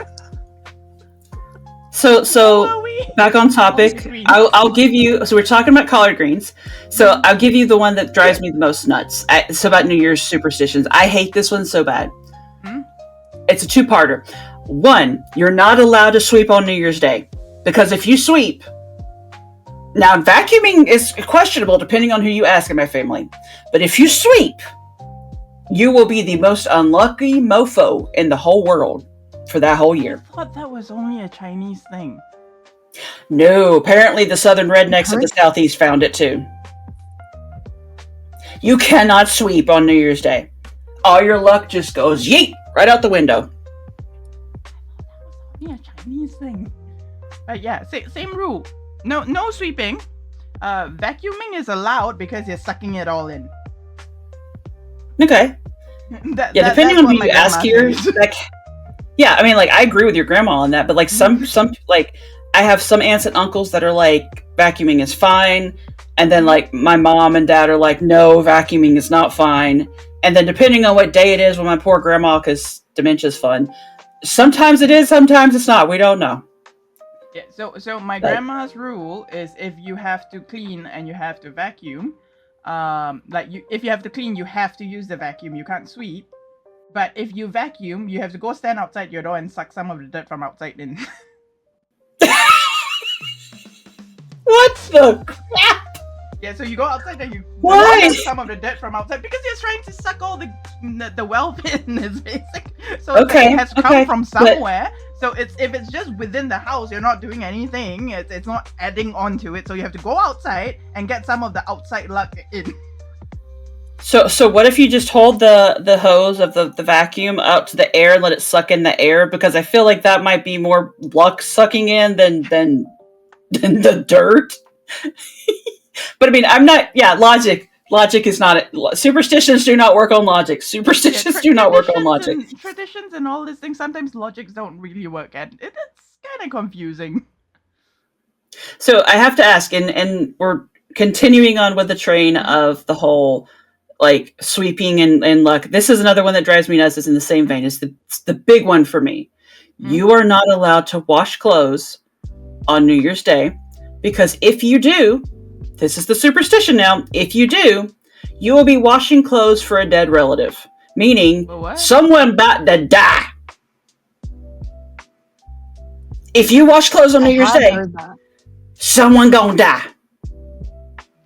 So Are we? back on topic. Greens. I'll give you. So we're talking about collard greens. So I'll give you the one that drives me the most nuts. It's about New Year's superstitions. I hate this one so bad. Hmm? It's a 2-parter. 1, you're not allowed to sweep on New Year's Day because if you sweep, now vacuuming is questionable depending on who you ask in my family. But if you sweep, you will be the most unlucky mofo in the whole world for that whole year. I thought that was only a Chinese thing. No, apparently the southern rednecks of the southeast found it too. You cannot sweep on New Year's Day. All your luck just goes yeet right out the window. That was only a Chinese thing. But yeah, same rule. No sweeping. Vacuuming is allowed because you're sucking it all in. Okay. Yeah, depending on who you ask here, like, yeah, I mean, like, I agree with your grandma on that, but like some like, I have some aunts and uncles that are like, vacuuming is fine, and then like my mom and dad are like, no, vacuuming is not fine, and then depending on what day it is with my poor grandma, because dementia's fun, sometimes it is, sometimes it's not. We don't know. Yeah, so my grandma's rule is if you have to clean and you have to vacuum, if you have to clean, you have to use the vacuum. You can't sweep. But if you vacuum, you have to go stand outside your door and suck some of the dirt from outside in. What the crap? Yeah, so you go outside and you Why? suck some of the dirt from outside because you're trying to suck all the wealth in this basic. So Okay, it has come okay, from but- somewhere. So if it's just within the house, you're not doing anything. It's not adding on to it. So you have to go outside and get some of the outside luck in. So what if you just hold the hose of the vacuum out to the air and let it suck in the air? Because I feel like that might be more luck sucking in than the dirt. But I mean, I'm not. Yeah, logic is not. Superstitions do not work on logic. Superstitions do not work on logic. Traditions and all these things. Sometimes logics don't really work, and it's kind of confusing. So I have to ask, and we're continuing on with the train of the whole like sweeping and luck. This is another one that drives me nuts. It's in the same vein. It's the big one for me. You are not allowed to wash clothes on New Year's Day, because if you do, this is the superstition now, if you do, you will be washing clothes for a dead relative. Meaning, someone about to die. If you wash clothes on New Year's Day, someone gonna die.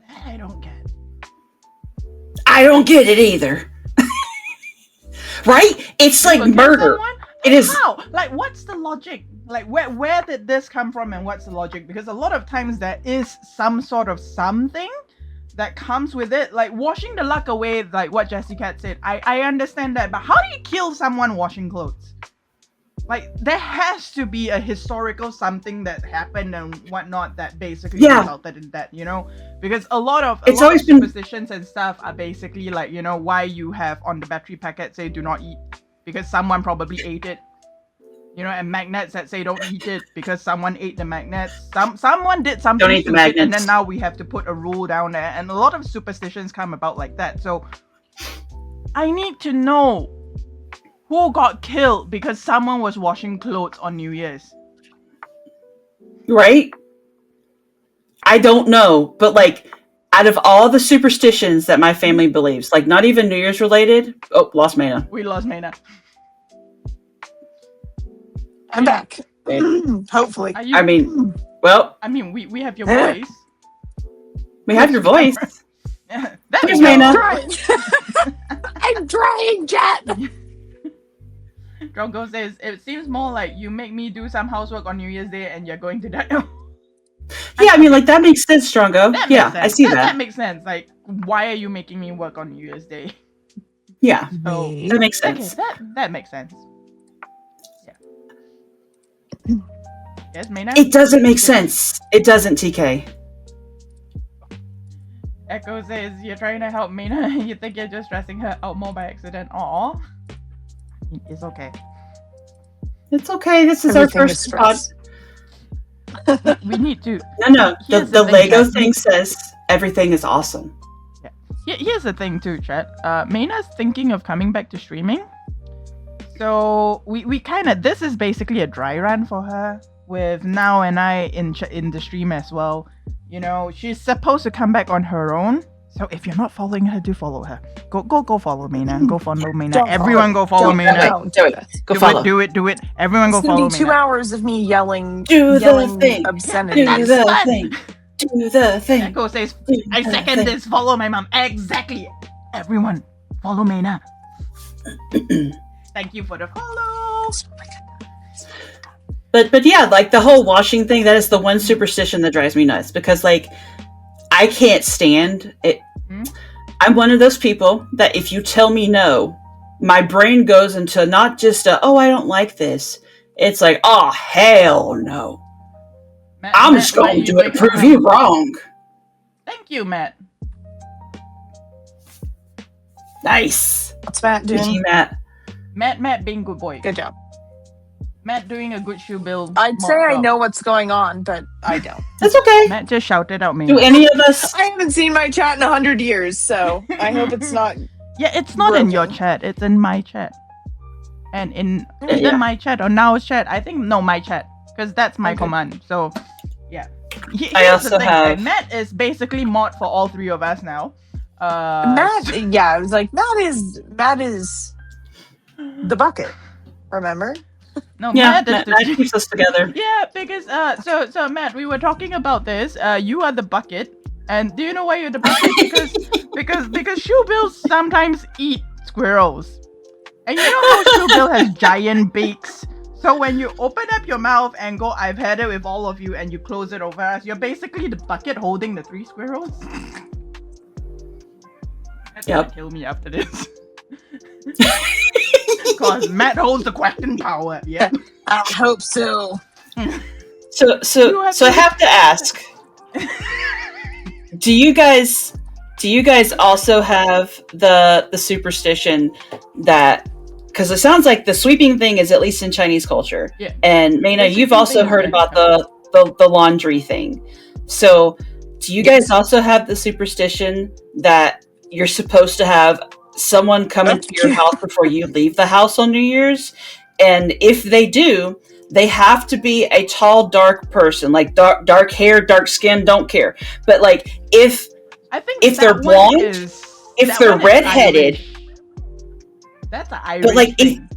That I don't get. I don't get it either. Right? It's like murder. It is. How? Like, what's the logic? Like, where did this come from, and what's the logic? Because a lot of times there is some sort of something that comes with it, like washing the luck away, like what Jessie Cat said. I understand that, but how do you kill someone washing clothes? Like, there has to be a historical something that happened and whatnot that basically resulted in that, you know? Because a lot of superstitions and stuff are basically like, you know, why you have on the battery packet say do not eat, because someone probably ate it. You know, and magnets that say don't eat it because someone ate the magnets. Someone did something stupid, and then now we have to put a rule down there. And a lot of superstitions come about like that. So I need to know who got killed because someone was washing clothes on New Year's. Right? I don't know, but like, out of all the superstitions that my family believes, like not even New Year's related. Oh, lost Maenah. We lost Maenah. I'm back. Hopefully. I mean, we have your voice. We have your voice. There's Maenah. I'm trying, chat. Drongo says, it seems more like you make me do some housework on New Year's Day and you're going to die. Yeah, I mean, like, that makes sense, Strongo. Yeah, I see that. That makes sense. Like, why are you making me work on New Year's Day? Yeah, so, that makes sense. Okay, that makes sense. Yeah. Yes, Maenah? It doesn't make sense. It doesn't, TK. Echo says, you're trying to help Maenah. You think you're just stressing her out more by accident. Aww. It's okay. It's okay. This is our first pod. We need to. No. The Lego thing says everything is awesome. Yeah. Here's the thing too, chat. Maenah's thinking of coming back to streaming. So we kind of, this is basically a dry run for her with Nao and I in the stream as well. You know, she's supposed to come back on her own. So if you're not following her, do follow her. Go follow Maenah. Go follow Maenah. Everyone go follow Maenah. Do it. Go follow. Do it. Everyone go follow Maenah. It's gonna be 2 hours of me yelling obscenity. Do the thing. Do the thing. Echo says, I second this. Follow my mom. Exactly. Everyone, follow Maenah. Thank you for the follow. But yeah, like the whole washing thing, that is the one superstition that drives me nuts, because like I can't stand it. I'm one of those people that if you tell me no, my brain goes into not just I don't like this. It's like, oh hell no. Matt, I'm just going to do it, prove you wrong. Thank you, Matt. Nice. What's Matt doing? Matt being good boy. Good job. Matt doing a good shoe build. I'd say I know what's going on, but I don't. That's okay. Matt just shouted out me. Do any of us? I haven't seen my chat in 100 years, so I hope it's not. Yeah, it's not in your chat. It's in my chat. And in my chat or Nao's chat. I think my chat, because that's my command. So yeah. I also have. Matt is basically mod for all three of us now. Matt, yeah, I was like, Matt is the bucket. Remember? No, yeah, Matt keeps us together. Yeah, because so Matt, we were talking about this. You are the bucket, and do you know why you're the bucket? because shoe bills sometimes eat squirrels, and you know how shoe bill has giant beaks. So when you open up your mouth and go, I've had it with all of you, and you close it over us, you're basically the bucket holding the 3 squirrels. That's gonna kill me after this. Because Matt holds the question power. Yeah, I hope so. So I have to ask: Do you guys also have the superstition that? Because it sounds like the sweeping thing is at least in Chinese culture. Yeah. And Maenah, you've also heard about the laundry thing. So, do you guys also have the superstition that you're supposed to have someone come That's into your cute. house before you leave the house on New Year's. And if they do, they have to be a tall, dark person, like dark hair, dark skin, don't care. But like I think if that they're one blonde, is if that they're one is redheaded, Irish. That's an but Irish like thing.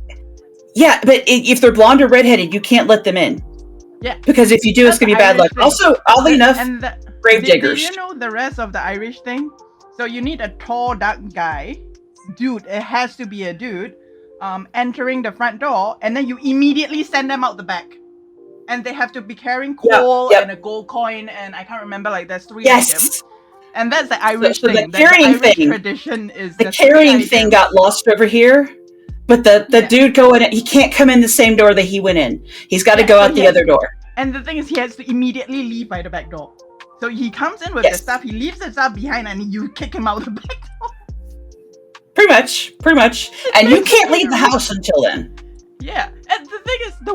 if they're blonde or redheaded, you can't let them in. Yeah. Because if you do, it's That's gonna be the bad luck. Irish thing. Also, oddly enough, grave Did diggers. you know the rest of the Irish thing? So you need a tall, dark guy, dude. It has to be a dude, entering the front door, and then you immediately send them out the back, and they have to be carrying coal and a gold coin, and I can't remember. Like there's 3 items, Yes. and that's the Irish So the thing. carrying Irish thing, tradition is the the 3 carrying items. thing got lost over here. But the dude going, he can't come in the same door that he went in. He's got to go out the other door. And the thing is, he has to immediately leave by the back door. So he comes in with the stuff, he leaves the stuff behind, and you kick him out the back door. Pretty much. And you can't leave the house until then. Yeah, and the thing is, the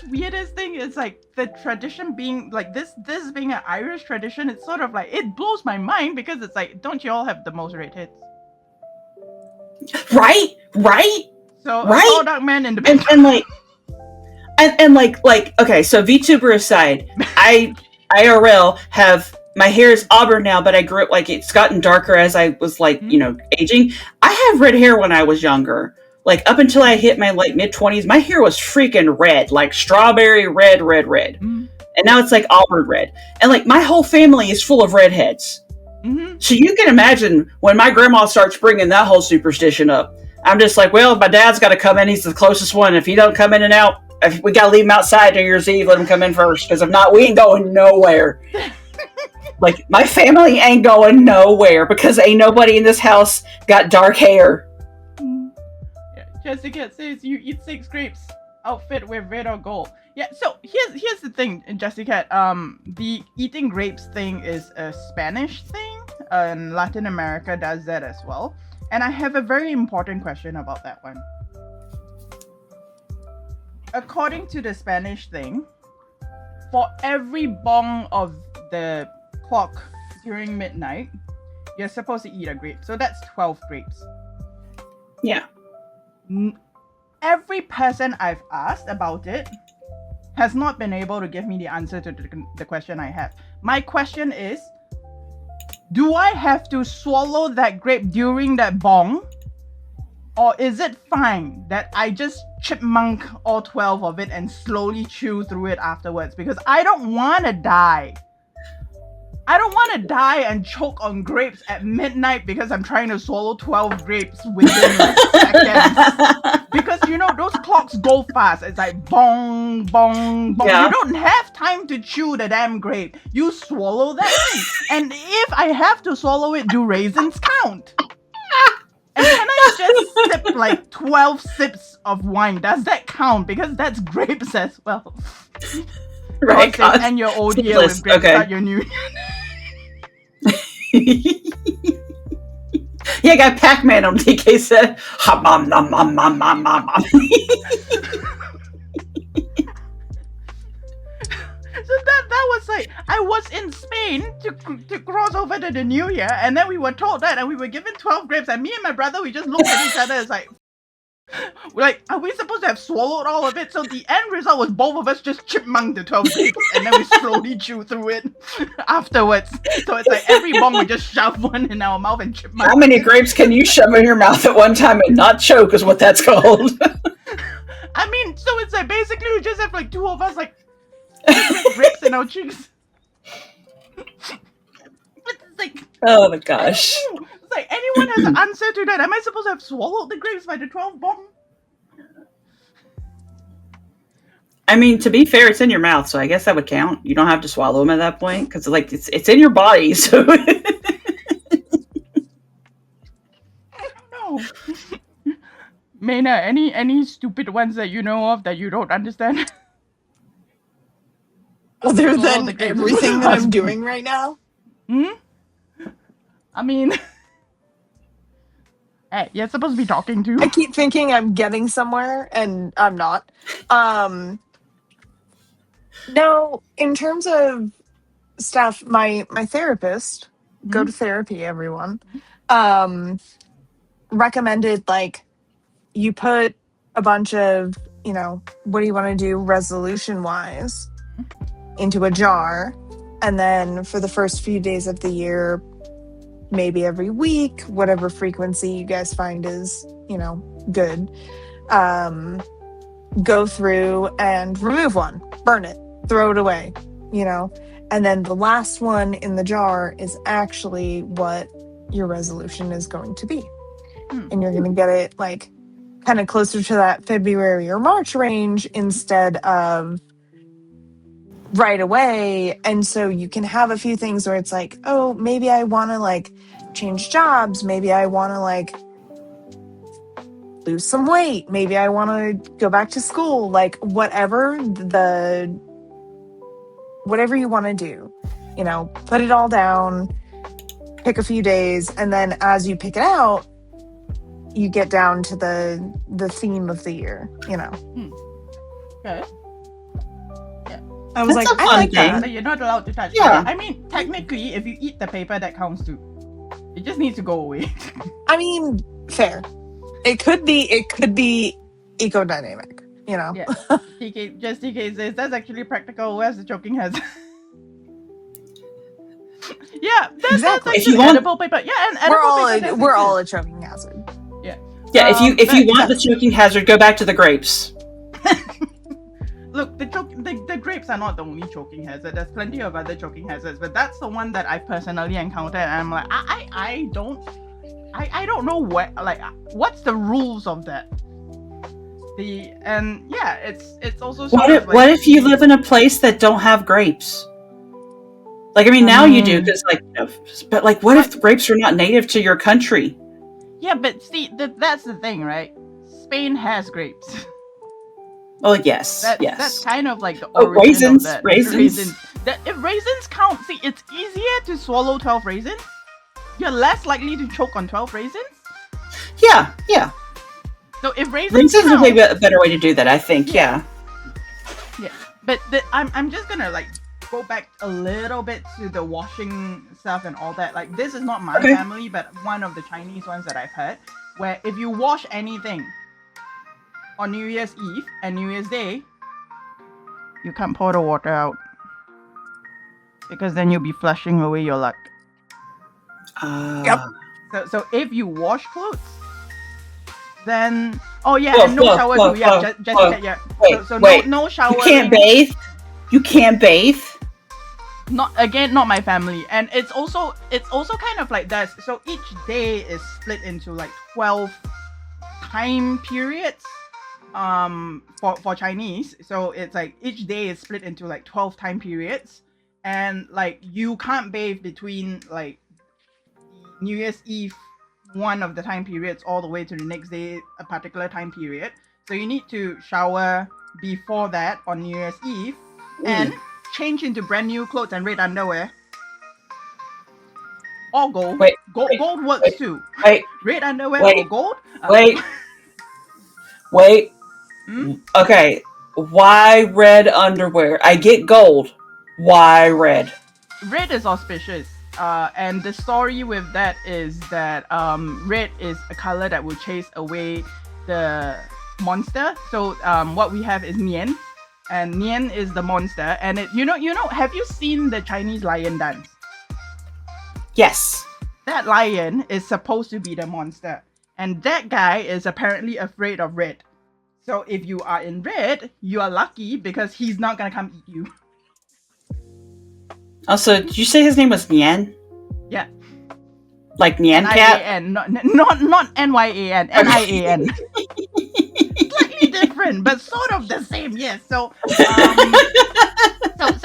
weirdest thing is like the tradition being like this being an Irish tradition. It's sort of like it blows my mind because it's like, don't you all have the most redheads? Right. So a tall dark man in the back. And like okay, so VTuber aside, I IRL have my hair is auburn now, but I grew up like it's gotten darker as I was like aging. I have red hair when I was younger. Like up until I hit my like mid-20s, my hair was freaking red, like strawberry red. And now it's like auburn red. And like my whole family is full of redheads. So you can imagine when my grandma starts bringing that whole superstition up. I'm just like, well, my dad's got to come in. He's the closest one. If he don't come in and out, if we got to leave him outside New Year's Eve, let him come in first. Because if not, we ain't going nowhere. Like, my family ain't going nowhere because ain't nobody in this house got dark hair. Yeah, Jessica says you eat 6 grapes, outfit with red or gold. Yeah, so here's the thing, Jessica. The eating grapes thing is a Spanish thing, and Latin America does that as well. And I have a very important question about that one. According to the Spanish thing, for every bong of the clock during midnight, you're supposed to eat a grape. So that's 12 grapes. Yeah. Every person I've asked about it has not been able to give me the answer to the question I have. My question is, do I have to swallow that grape during that bong? Or is it fine that I just chipmunk all 12 of it and slowly chew through it afterwards? Because I don't want to die. I don't want to die and choke on grapes at midnight because I'm trying to swallow 12 grapes within like seconds. Because those clocks go fast. It's like bong, bong, bong. Yeah. You don't have time to chew the damn grape. You swallow that thing. And if I have to swallow it, do raisins count? And can I just sip like 12 sips of wine? Does that count? Because that's grapes as well. Right. And your old year with grapes, start your new Yeah, I got Pac-Man on DK said. So that was like, I was in Spain to cross over to the new year, and then we were told that, and we were given 12 grapes, and me and my brother, we just looked at each other as like, are we supposed to have swallowed all of it? So the end result was both of us just chipmunk the 12 grapes, and then we slowly chew through it afterwards. So it's like every bong we just shove one in our mouth and chipmunk. How many grapes can you shove in your mouth at one time and not choke is what that's called. I mean, so it's like basically we just have like 2 of us like grapes in our cheeks. It's like, oh my gosh. It's like, anyone has an answer to that? Am I supposed to have swallowed the grapes by the 12 bong? I mean, to be fair, it's in your mouth, so I guess that would count. You don't have to swallow them at that point because like it's in your body. So I don't know. Maenah, any stupid ones that you know of that you don't understand? Other than everything that I'm doing right now? I mean, hey, you're supposed to be talking to. I keep thinking I'm getting somewhere, and I'm not. No, in terms of stuff, my therapist, go to therapy, everyone. recommended like you put a bunch of, what do you want to do resolution wise into a jar, and then for the first few days of the year, maybe every week, whatever frequency you guys find is, good, go through and remove one, burn it, throw it away, and then the last one in the jar is actually what your resolution is going to be. And you're going to get it like kind of closer to that February or March range instead of right away. And so you can have a few things where it's like, oh, maybe I want to like change jobs. Maybe I want to like lose some weight. Maybe I want to go back to school. Like whatever you want to do, put it all down, pick a few days. And then as you pick it out, you get down to the theme of the year, Okay. I was That's like, a I fun like thing. that. So you're not allowed to touch Yeah. it. I mean, technically, if you eat the paper, that counts too. It just needs to go away. I mean, fair. It could be eco-dynamic, Yeah. TK, just TK says that's actually practical. Where's the choking hazard? Yeah, that's Exactly. actually If you want- edible paper. Yeah, and edible paper. We're all a choking hazard. Yeah. Yeah, if you but- want the choking hazard, go back to the grapes. Look, the grapes are not the only choking hazard. There's plenty of other choking hazards, but that's the one that I personally encountered. And I'm like, I don't know what's the rules of that. It's also sort of like, What if you live in a place that don't have grapes? Like, I mean, now you do, because but like, what if the grapes are not native to your country? Yeah, but see, that's the thing, right? Spain has grapes. Oh, yes, That's kind of like the Oh, origin of that. raisins. If raisins count, see, it's easier to swallow 12 raisins. You're less likely to choke on 12 raisins. Yeah. So if raisins Raisins count, would be a better way to do that, I think. Yeah. but I'm just gonna like go back a little bit to the washing stuff and all that. Like, this is not my Okay. family, but one of the Chinese ones that I've heard, where if you wash anything on New Year's Eve and New Year's Day, you can't pour the water out, because then you'll be flushing away your luck. Yep. So if you wash clothes, then and no Whoa, shower whoa, too. Yeah, whoa, just whoa. yeah. Wait, So wait. no shower. You can't bathe. You can't bathe. Not my family. And it's also kind of like that. So each day is split into like 12 time periods for Chinese. So it's like each day is split into like 12 time periods, and like you can't bathe between like New Year's Eve, one of the time periods, all the way to the next day, a particular time period. So you need to shower before that on New Year's Eve and change into brand new clothes and red underwear. Or gold. Wait, Gold works wait, too. Wait, Red underwear wait, or gold? wait. Hmm? Okay, why red underwear? I get gold. Why red? Red is auspicious. And the story with that is that red is a color that will chase away the monster. So what we have is Nian, and Nian is the monster. And it, have you seen the Chinese lion dance? Yes. That lion is supposed to be the monster, and that guy is apparently afraid of red. So if you are in red, you are lucky because he's not gonna come eat you. Also, did you say his name was Nian? Yeah. Like Nyan Cat? N-I-A-N, not N-Y-A-N, N-I-A-N. Slightly different, but sort of the same, yes. So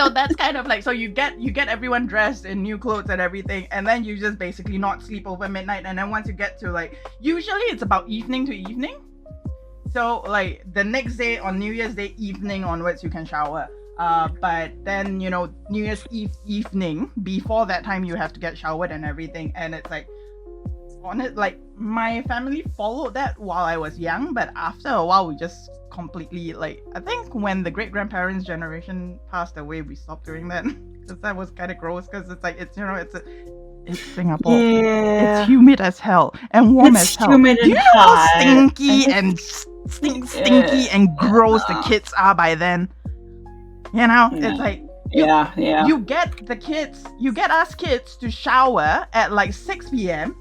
that's kind of like, so you get everyone dressed in new clothes and everything, and then you just basically not sleep over midnight, and then once you get to like, usually it's about evening to evening. So like the next day, on New Year's Day evening onwards, you can shower. But then, New Year's Eve evening, before that time, you have to get showered and everything. And it's like, on it, like, my family followed that while I was young, but after a while, we just completely, like, I think when the great-grandparents' generation passed away, we stopped doing that. Because that was kind of gross, because it's like, it's It's Singapore. Yeah. It's humid as hell and warm It's as hell. humid Do you and know how hot. stinky and stinky and gross the kids are by then? You know, Yeah. it's like Yeah. you get us kids to shower at like 6 p.m.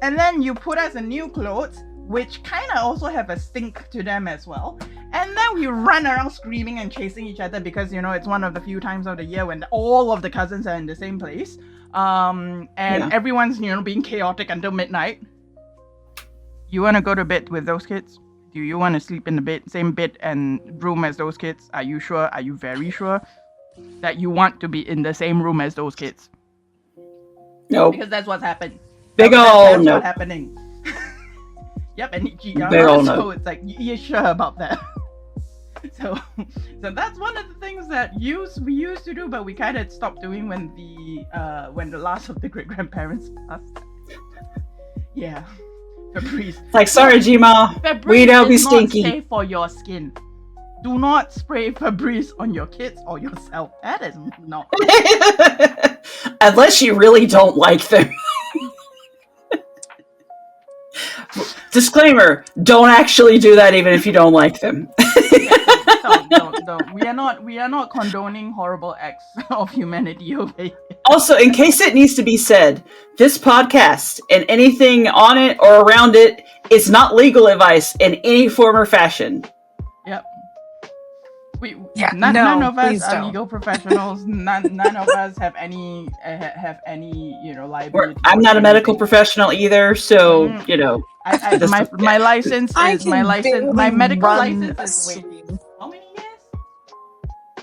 and then you put us in new clothes, which kind of also have a stink to them as well. And then we run around screaming and chasing each other because, you know, it's one of the few times of the year when all of the cousins are in the same place. And everyone's, you know, being chaotic until midnight. You want to go to bed with those kids? Do you want to sleep in the same bed and room as those kids? Are you sure? Are you very sure that you want to be in the same room as those kids? Nope. Because that's what's happened. Big ol' That's no. what's happening. Yep, and Big ol' so no. it's like, you're sure about that? So that's one of the things that we used to do, but we kind of stopped doing when the last of the great grandparents passed. Yeah, Febreze. Like, sorry, Gma. Febreze We don't be is not stinky. safe for your skin. Do not spray Febreze on your kids or yourself. That is not. Unless you really don't like them. Disclaimer: don't actually do that, even if you don't like them. Don't. We are not condoning horrible acts of humanity over here. Also, in case it needs to be said, this podcast and anything on it or around it is not legal advice in any form or fashion. Yep. No, none of us please are don't. legal professionals. None of us have any liability. I'm not a or medical anything. professional either, so you know. My license I is can my barely medical run license a is stream. how many years?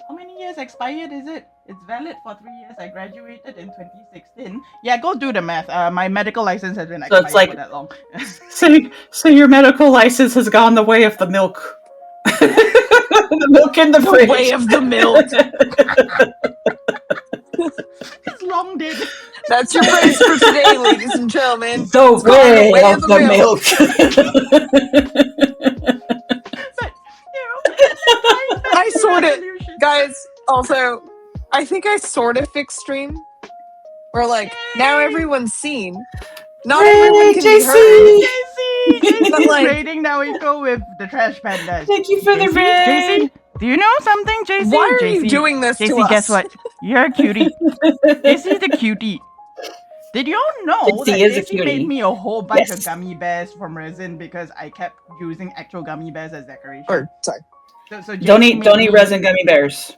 How many years expired is it? It's valid for 3 years. I graduated in 2016. Yeah, go do the math. My medical license has been So expired it's like- for that long. So your medical license has gone the way of the milk. The milk in the The fridge. way of the milk. It's long dead. That's your phrase for today, ladies and gentlemen. The It's called way, the way of the milk. But you know, I sort of, resolution. guys. Also, I think I sort of fixed stream. Where like now everyone's seen. Not Yay, everyone can be JC! heard. JC But, like- raiding Naoiko with the trash pandas. Thank you for the JC, raid. do you know something, JC? Why are JC, you doing this to JC, us? guess what? You're a cutie. JC's a cutie. Did you all know JC that is a JC cutie. made me a whole bunch Yes. of gummy bears from resin because I kept using actual gummy bears as decoration? Or sorry. So Don't JC eat made me- resin gummy bears.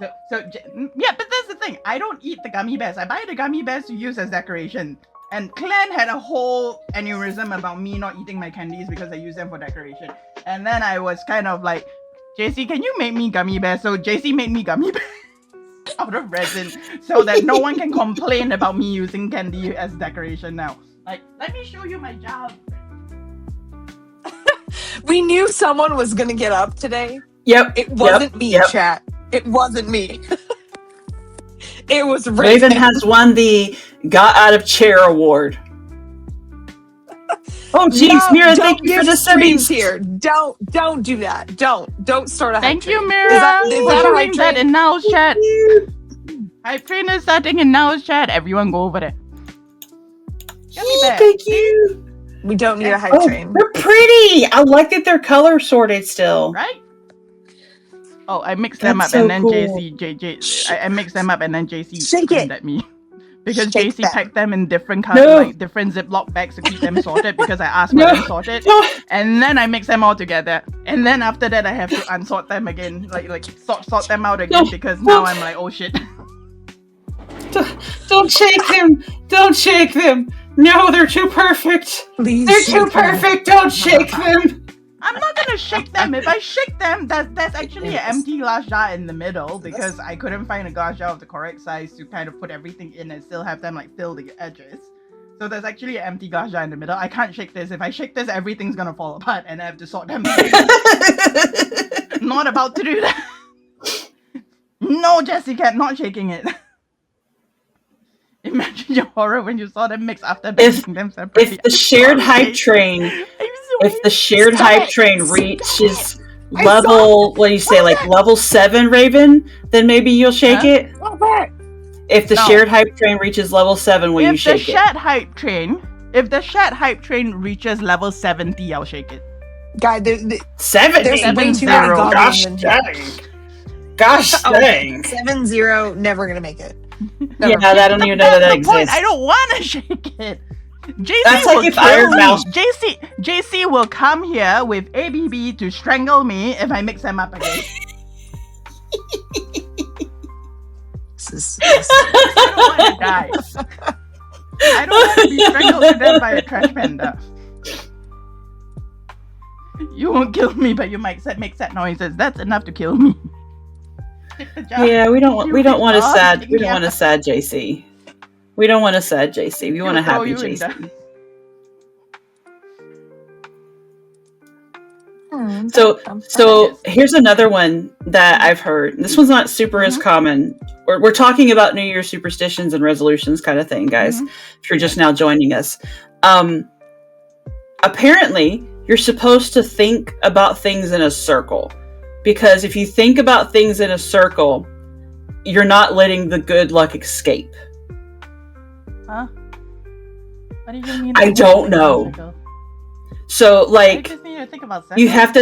Yeah, but that's the thing. I don't eat the gummy bears. I buy the gummy bears to use as decoration. And Clan had a whole aneurysm about me not eating my candies because I use them for decoration. And then I was kind of like, JC, can you make me gummy bears? So JC made me gummy bears out of resin so that no one can complain about me using candy as decoration now. Like, let me show you my job. We knew someone was gonna get up today. Yep. It wasn't me, yep. chat. It wasn't me. It was Raven Raven. has won the Got Out of Chair award. Oh, jeez, No, Mira, don't thank you for give the streams subbies. here. Don't do that. Don't start a hype Thank you, train. Mira, Is that a for hype doing that train? in Now's chat. Hype train is starting in Now's chat. Everyone go over there. Gummy bear. Thank you. We don't need a hype Oh, train. they're pretty. I like that they're color sorted still. Right? Oh, I mixed them That's up and so then cool. I mixed them up and then JC Shake screamed it. at me. Because Shake JC them. packed them in different colors, No. like different Ziploc bags to keep them sorted because I asked for No. them sorted. No. And then I mix them all together. And then after that I have to unsort them again. Like sort them out again No. because now I'm like, oh shit. Don't shake them. Don't shake them. No, they're too perfect. Please. They're too shake them. perfect. Don't shake them. I'm not gonna shake them. If I shake them, that's actually an empty glass jar in the middle because I couldn't find a glass jar of the correct size to kind of put everything in and still have them like fill the edges. So there's actually an empty glass jar in the middle. I can't shake this. If I shake this, everything's gonna fall apart and I have to sort them. Not about to do that. No, Jessica, not shaking it. Imagine your horror when you saw them mix after baking them separately. If the shared hype train, I'm if the shared Stop hype it. train Stop reaches I level, what do you say, like level 7, Raven, then maybe you'll shake Huh? it. Stop it. If the No. shared hype train reaches level 7, will you If the shake it? shared hype train reaches level 70, I'll shake it. Guy, 70? there's way too 70. many goblins Gosh in here. dang. Gosh Oh, dang. 7-0, never gonna make it. Yeah, I don't even know that That's the point. exists. I don't want to shake it. JC That's will like if kill Iron me. Mouse- JC will come here with ABB to strangle me if I mix them up again. This is- I don't want to die. I don't want to be strangled to death by a trash panda. You won't kill me, but you might make sad noises. That's enough to kill me. Take the job. Yeah, we don't want a dog, sad take we me don't want a out. sad JC. We don't want a sad JC. We want a He'll throw happy you in JC. So here's another one that I've heard. This one's not super as common. We're talking about New Year's superstitions and resolutions kind of thing, guys. If you're just now joining us. Apparently, you're supposed to think about things in a circle. Because if you think about things in a circle, you're not letting the good luck escape. Huh? What do you mean? I don't know. So, I like, just need to think about you have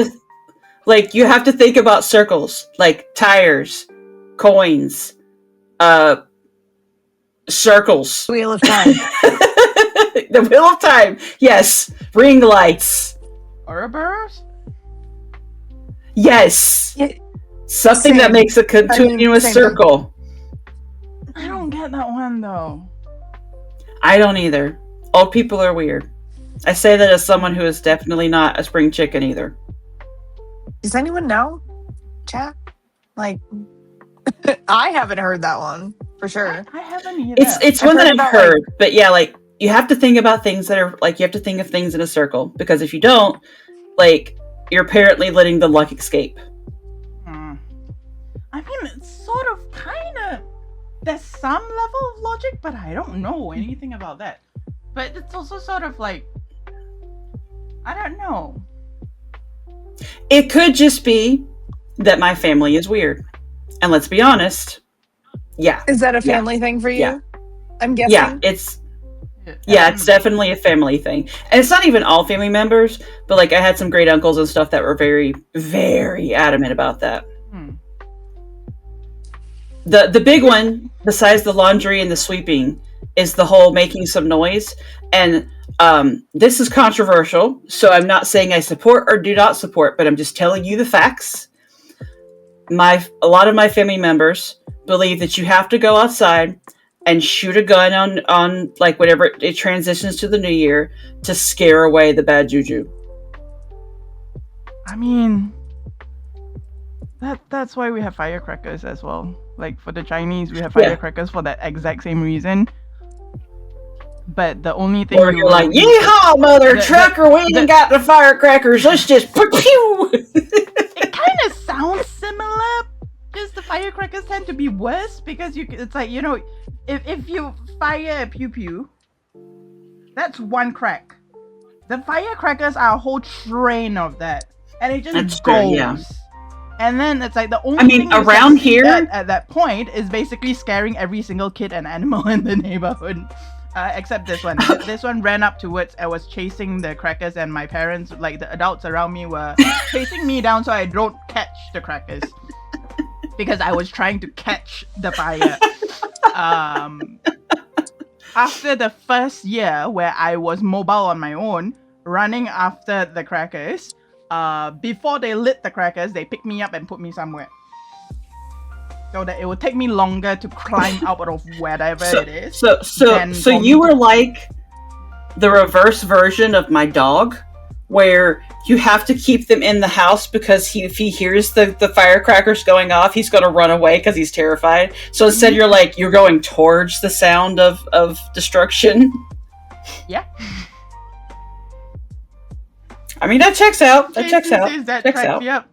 to think about circles, like tires, coins, circles. Wheel of Time. The Wheel of Time. Yes. Ring lights. Ouroboros? Yes. Yeah, Something that same. makes a continuous same thing. circle. I don't get that one though. I don't either. Old people are weird. I say that as someone who is definitely not a spring chicken either. Does anyone know? Chat? Like, I haven't heard that one for sure. I haven't either. It's I've one that heard I've about, like- heard, but yeah, like you have to think about things that are like you have to think of things in a circle because if you don't, like you're apparently letting the luck escape. I mean, it's sort of kind of. There's some level of logic, but I don't know anything about that. But it's also sort of like. I don't know. It could just be that my family is weird. And let's be honest. Yeah. Is that a family thing for you? Yeah. I'm guessing. Yeah, it's definitely a family thing. And it's not even all family members, but like I had some great uncles and stuff that were very, very adamant about that. The big one, besides the laundry and the sweeping, is the whole making some noise. And this is controversial, so I'm not saying I support or do not support, but I'm just telling you the facts. A lot of my family members believe that you have to go outside and shoot a gun on like whenever it transitions to the new year to scare away the bad juju. I mean, that's why we have firecrackers as well. Like for the Chinese, we have firecrackers for that exact same reason. But the only thing Or you're like, yeehaw, mother trucker, we ain't got the firecrackers. Let's just pew. It kind of sounds similar, because the firecrackers tend to be worse because it's like, you know, if you fire a pew pew, that's one crack. The firecrackers are a whole train of that, and it just That's goes. true, yeah. And then it's like the only I mean, thing you around can see here- at that point is basically scaring every single kid and animal in the neighborhood. Except this one. This one ran up towards. I was chasing the crackers, and my parents, like the adults around me, were chasing me down so I don't catch the crackers because I was trying to catch the fire. After the first year where I was mobile on my own, running after the crackers, before they lit the crackers, they picked me up and put me somewhere. So that it would take me longer to climb out of wherever it is. So you were like the reverse version of my dog, where you have to keep them in the house because if he hears the firecrackers going off, he's going to run away because he's terrified. So instead, you're going towards the sound of destruction. Yeah. I mean, that checks out. That checks out. That Checks tracks, out. yep.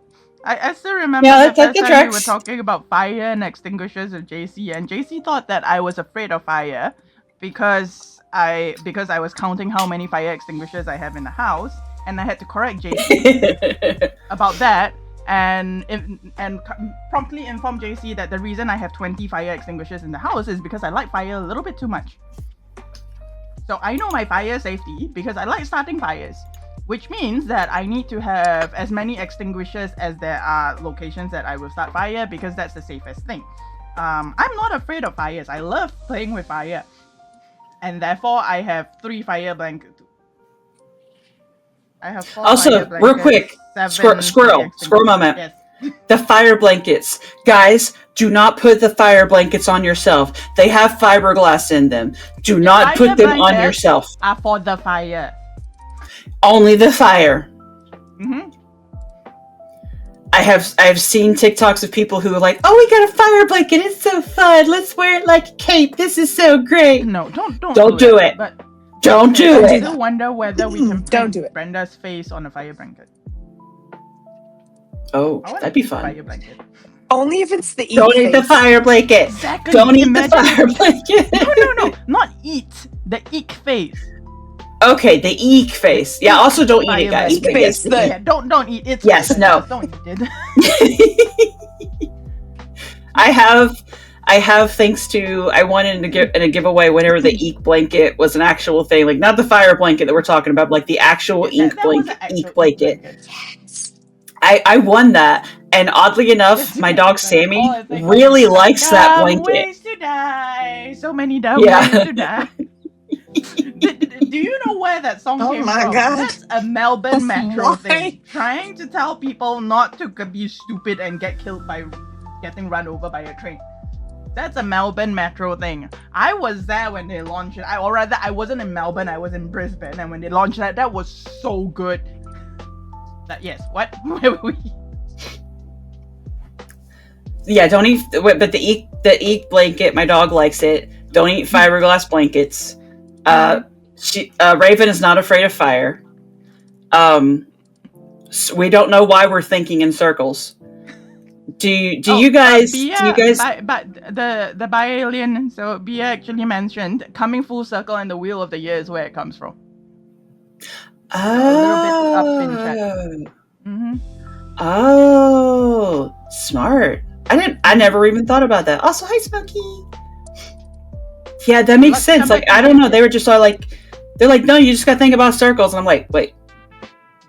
I still remember Yeah, the first time we were tracks. talking about fire and extinguishers with JC, and JC thought that I was afraid of fire because I was counting how many fire extinguishers I have in the house, and I had to correct JC about that. and promptly inform JC that the reason I have 20 fire extinguishers in the house is because I like fire a little bit too much. So I know my fire safety because I like starting fires, which means that I need to have as many extinguishers as there are locations that I will start fire, because that's the safest thing. I'm not afraid of fires. I love playing with fire, and therefore I have 3 fire blankets. I have 4 Also, fire blankets, real quick, 7 squirrel extinguishers. moment. Yes. The fire blankets. Guys, do not put the fire blankets on yourself. They have fiberglass in them. Do not Fire put them on blankets yourself. Are for the fire. Only the fire. Mm-hmm. I've seen TikToks of people who are like, "Oh, we got a fire blanket. It's so fun. Let's wear it like a cape. This is so great." No, don't do it. But Don't do I it. do wonder whether we can Don't paint do it. Brenda's face on a fire blanket. Oh, I want that'd be a fun. fire blanket. Only if it's the eat Don't eat the face. fire blanket. Exactly. Don't eat the Imagine fire if we- blanket. No, not eat. The eek face. Okay, the eek face. Yeah. Also, don't eat it, Fire guys. Eek But face, yes, the- Yeah, don't eat it. Yes, fine, no. just don't eat it. I have thanks to I won in a giveaway whenever the eek blanket was an actual thing, like not the fire blanket that we're talking about, but like the actual That eek was blanket. an actual Eek blanket. Yes. I won that, and oddly enough, It's my okay, dog but Sammy all I think of really is likes that dumb blanket. ways to die. So many dumb Yeah. ways to die. Do you know where that song Oh came my from? God. That's a Melbourne Metro Why? thing. Trying to tell people not to be stupid and get killed by getting run over by a train. That's a Melbourne Metro thing. I was there when they launched it. Or rather, I wasn't in Melbourne, I was in Brisbane. And when they launched that was so good. Yes, what? Where were we? Yeah, don't eat. But the eek blanket, my dog likes it. Don't eat fiberglass blankets. Raven is not afraid of fire. So we don't know why we're thinking in circles. Do you guys? But the Bi-Alien, so Bia actually mentioned coming full circle and the wheel of the year is where it comes from. little bit up in chat. Mm-hmm. Oh, smart. I never even thought about that. Also, hi Smokey. Yeah, that makes Let's sense. come Like, back I to don't it. know. They were just all like, they're like, no, you just gotta think about circles. And I'm like, wait.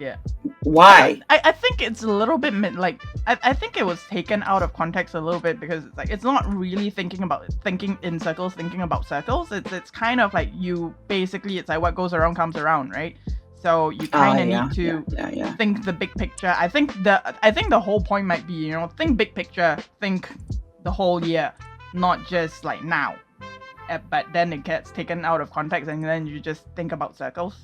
Yeah. Why? I think it's a little bit I think it was taken out of context a little bit, because it's like it's not really thinking in circles, thinking about circles. It's kind of like you basically, it's like what goes around comes around, right? So you kind of need to Yeah. think the big picture. I think the whole point might be, think big picture, think the whole year, not just like now. But then it gets taken out of context, and then you just think about circles.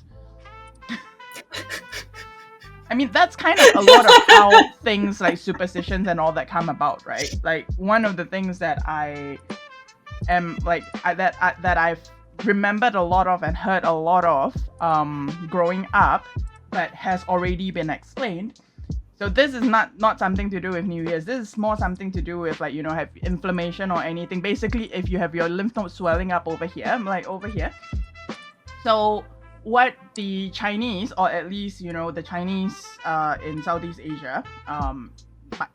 I mean, that's kind of a lot of how things like superstitions and all that come about, right? Like, one of the things that I am like that I've remembered a lot of and heard a lot of growing up, but has already been explained. So this is not something to do with New Year's. This is more something to do with, like, have inflammation or anything. Basically, if you have your lymph nodes swelling up over here, like over here. So what the Chinese, or at least the Chinese in Southeast Asia,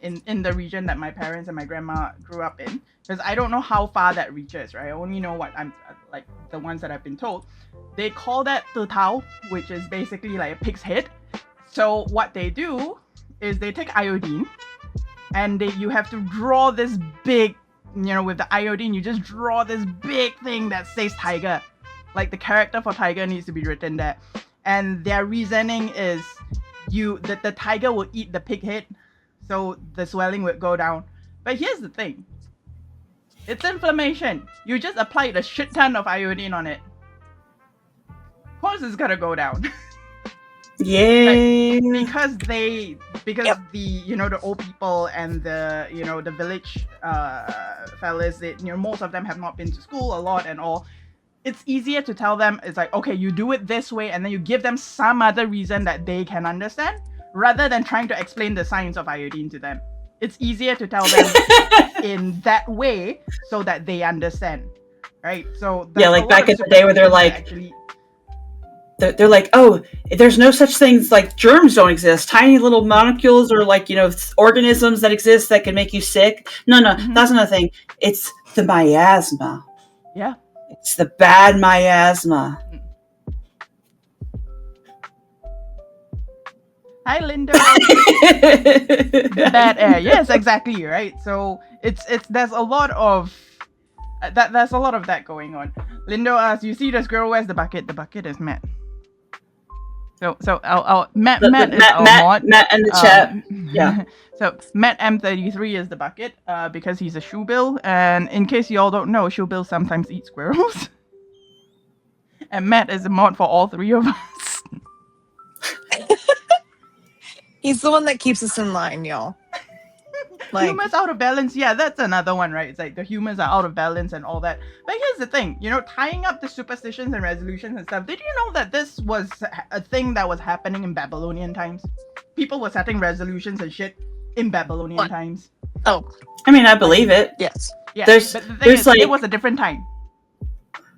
in the region that my parents and my grandma grew up in, because I don't know how far that reaches, right? I only know what I'm like the ones that I've been told. They call that tu tao, which is basically like a pig's head. So what they do is they take iodine, and you have to draw this big, with the iodine, you just draw this big thing that says tiger. Like, the character for tiger needs to be written there. And their reasoning is the tiger will eat the pig head, so the swelling would go down. But here's the thing. It's inflammation. You just applied a shit ton of iodine on it. Of course it's gonna go down. Yay! because the old people and the village fellas, most of them have not been to school a lot and all. It's easier to tell them, it's like, okay, you do it this way, and then you give them some other reason that they can understand, rather than trying to explain the science of iodine to them. It's easier to tell them in that way so that they understand, right? So Yeah, like back in the day where they're like, they're like, oh, there's no such things like germs don't exist. Tiny little molecules or like, organisms that exist that can make you sick. No, that's not a thing. It's the miasma. Yeah. It's the bad miasma. Hi, Linda. The bad air. Yes, exactly. Right. So it's there's a lot of there's a lot of that going on. Lindo asks, "You see the squirrel? Where's the bucket? The bucket is Matt." So I'll Matt is our mod. Matt in the chat. Yeah. So Matt M33 is the bucket because he's a shoebill, and in case you all don't know, shoebills sometimes eat squirrels. And Matt is a mod for all three of us. He's the one that keeps us in line, y'all. Like, Humans out of balance, yeah, that's another one, right? It's like the humans are out of balance and all that. But here's the thing, tying up the superstitions and resolutions and stuff, did you know that this was a thing that was happening in Babylonian times? People were setting resolutions and shit in Babylonian times. Oh. I mean, I believe it. Yes. Yeah, There's but the thing is, like... it was a different time.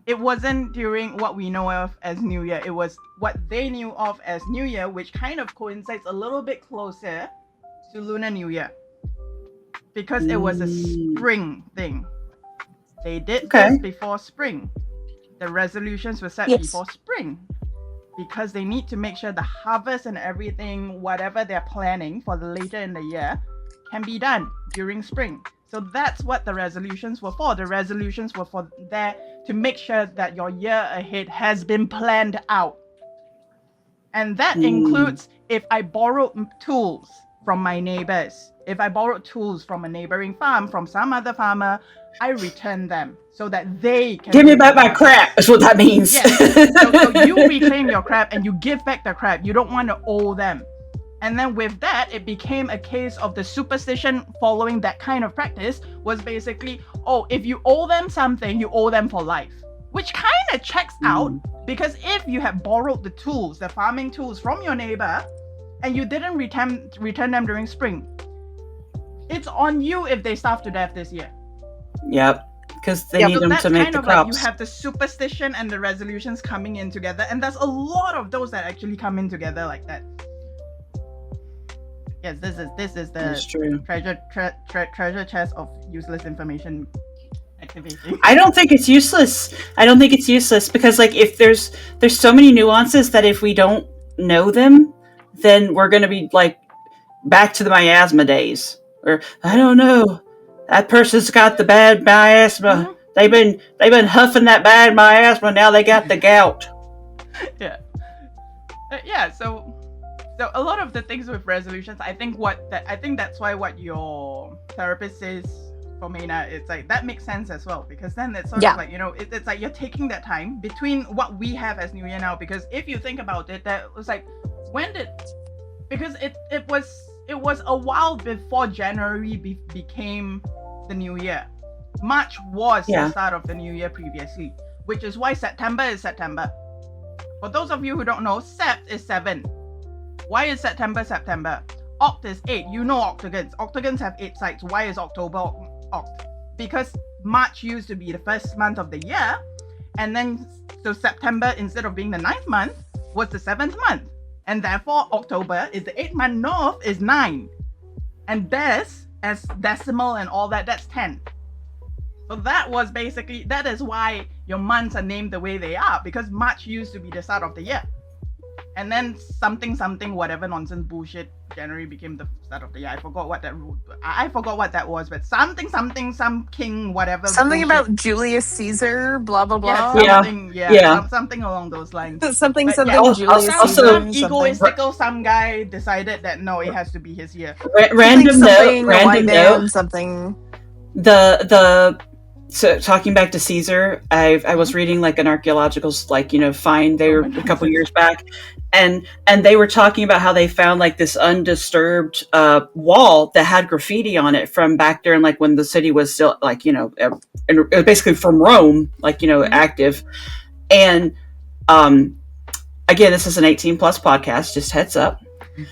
It wasn't during what we know of as New Year. It was what they knew of as New Year, which kind of coincides a little bit closer to Lunar New Year. Because it was a spring thing. They did this before spring. The resolutions were set before spring. Because they need to make sure the harvest and everything, whatever they're planning for the later in the year, can be done during spring. So that's what the resolutions were for. The resolutions were for there to make sure that your year ahead has been planned out. And that includes if I borrowed tools from my neighbors. If I borrowed tools from a neighboring farm, from some other farmer, I return them so that they can... Give me back my crap, is what that means. Yes. So you reclaim your crap and you give back the crap. You don't want to owe them. And then with that, it became a case of the superstition following that kind of practice was basically, if you owe them something, you owe them for life. Which kind of checks out, because if you have borrowed the tools, the farming tools from your neighbor, and you didn't return them during spring, it's on you if they starve to death this year. Yep, because they need them to make the crops. Like you have the superstition and the resolutions coming in together, and there's a lot of those that actually come in together like that. Yes, this is the treasure chest of useless information activation. I don't think it's useless. Because like if there's so many nuances that if we don't know them, then we're gonna be like back to the miasma days. Or I don't know, that person's got the bad miasma. They've been huffing that bad miasma. Now they got the gout. Yeah. So a lot of the things with resolutions, I think that's why what your therapist says for Maenah, it's like that makes sense as well, because then it's sort of like it's like you're taking that time between what we have as New Year now. Because if you think about it, that was like because it was a while before January became the New Year. March was the start of the New Year previously, which is why September is September. For those of you who don't know, Sept is 7. Why is September September? Oct is 8. You know octagons. Octagons have 8 sides. Why is October Oct? Because March used to be the first month of the year, and then so September, instead of being the 9th month, was the 7th month. And therefore, October is the 8th month. North is 9. And this, as decimal and all that, that's 10. So that is why your months are named the way they are, because March used to be the start of the year. And then something, whatever nonsense bullshit, January became the start of the year. I forgot what that was, but something, some king, whatever. Something bullshit. about Julius Caesar, blah, blah, blah. Something along those lines. Something, Julius Caesar. Some egoistical, some guy decided that no, it has to be his year. Random note. Something. So talking back to Caesar, I was reading like an archaeological find there a couple years back, and they were talking about how they found like this undisturbed wall that had graffiti on it from back during like when the city was still like and it was basically from Rome, active. And again, this is an 18+ podcast, just heads up.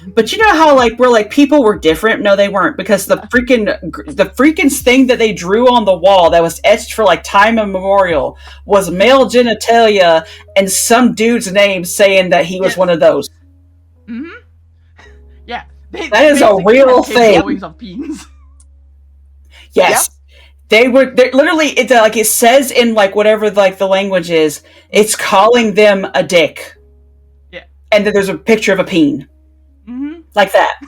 But you know how like we're like people were different? No, they weren't, because the freaking thing that they drew on the wall that was etched for like time immemorial was male genitalia and some dude's name saying that he was Yes. one of those. Mm-hmm. Yeah. That is a real thing. Drawings of peens. Yes. They're literally, it's like it says in like whatever like the language is, it's calling them a dick. Yeah. And then there's a picture of a peen. Mm-hmm. Like that.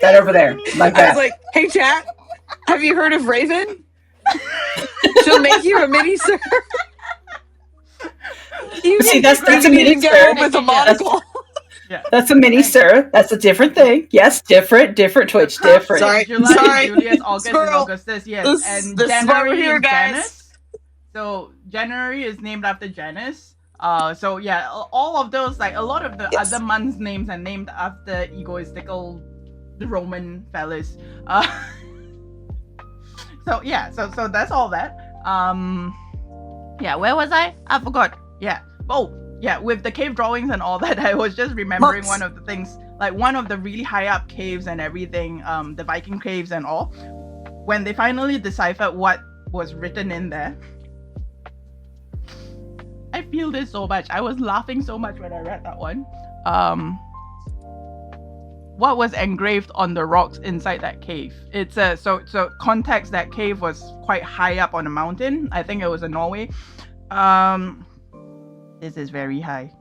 That over there. Like I that. was like, hey, chat, have you heard of Raven? She'll make you a mini sir. See, that's a you mini can get sir. home with a monocle. Yeah. That's a mini sir. That's a different thing. Yes, different Twitch, different. Sorry. July, Julius, August, and Squirrel. Augustus, yes. And This is why we're January here, is guys. Janus. So January is named after Janus. So yeah, all of those, like a lot of the Yes. other months' names are named after egoistical Roman fellas. So yeah, so that's all that. Yeah, where was I? I forgot. Yeah. Oh, yeah, with the cave drawings and all that, I was just remembering Months. one of the things, like one of the really high up caves and everything, the Viking caves and all. When they finally deciphered what was written in there, I feel this so much. I was laughing so much when I read that one. What was engraved on the rocks inside that cave? It's so context, that cave was quite high up on a mountain. I think it was in Norway. This is very high.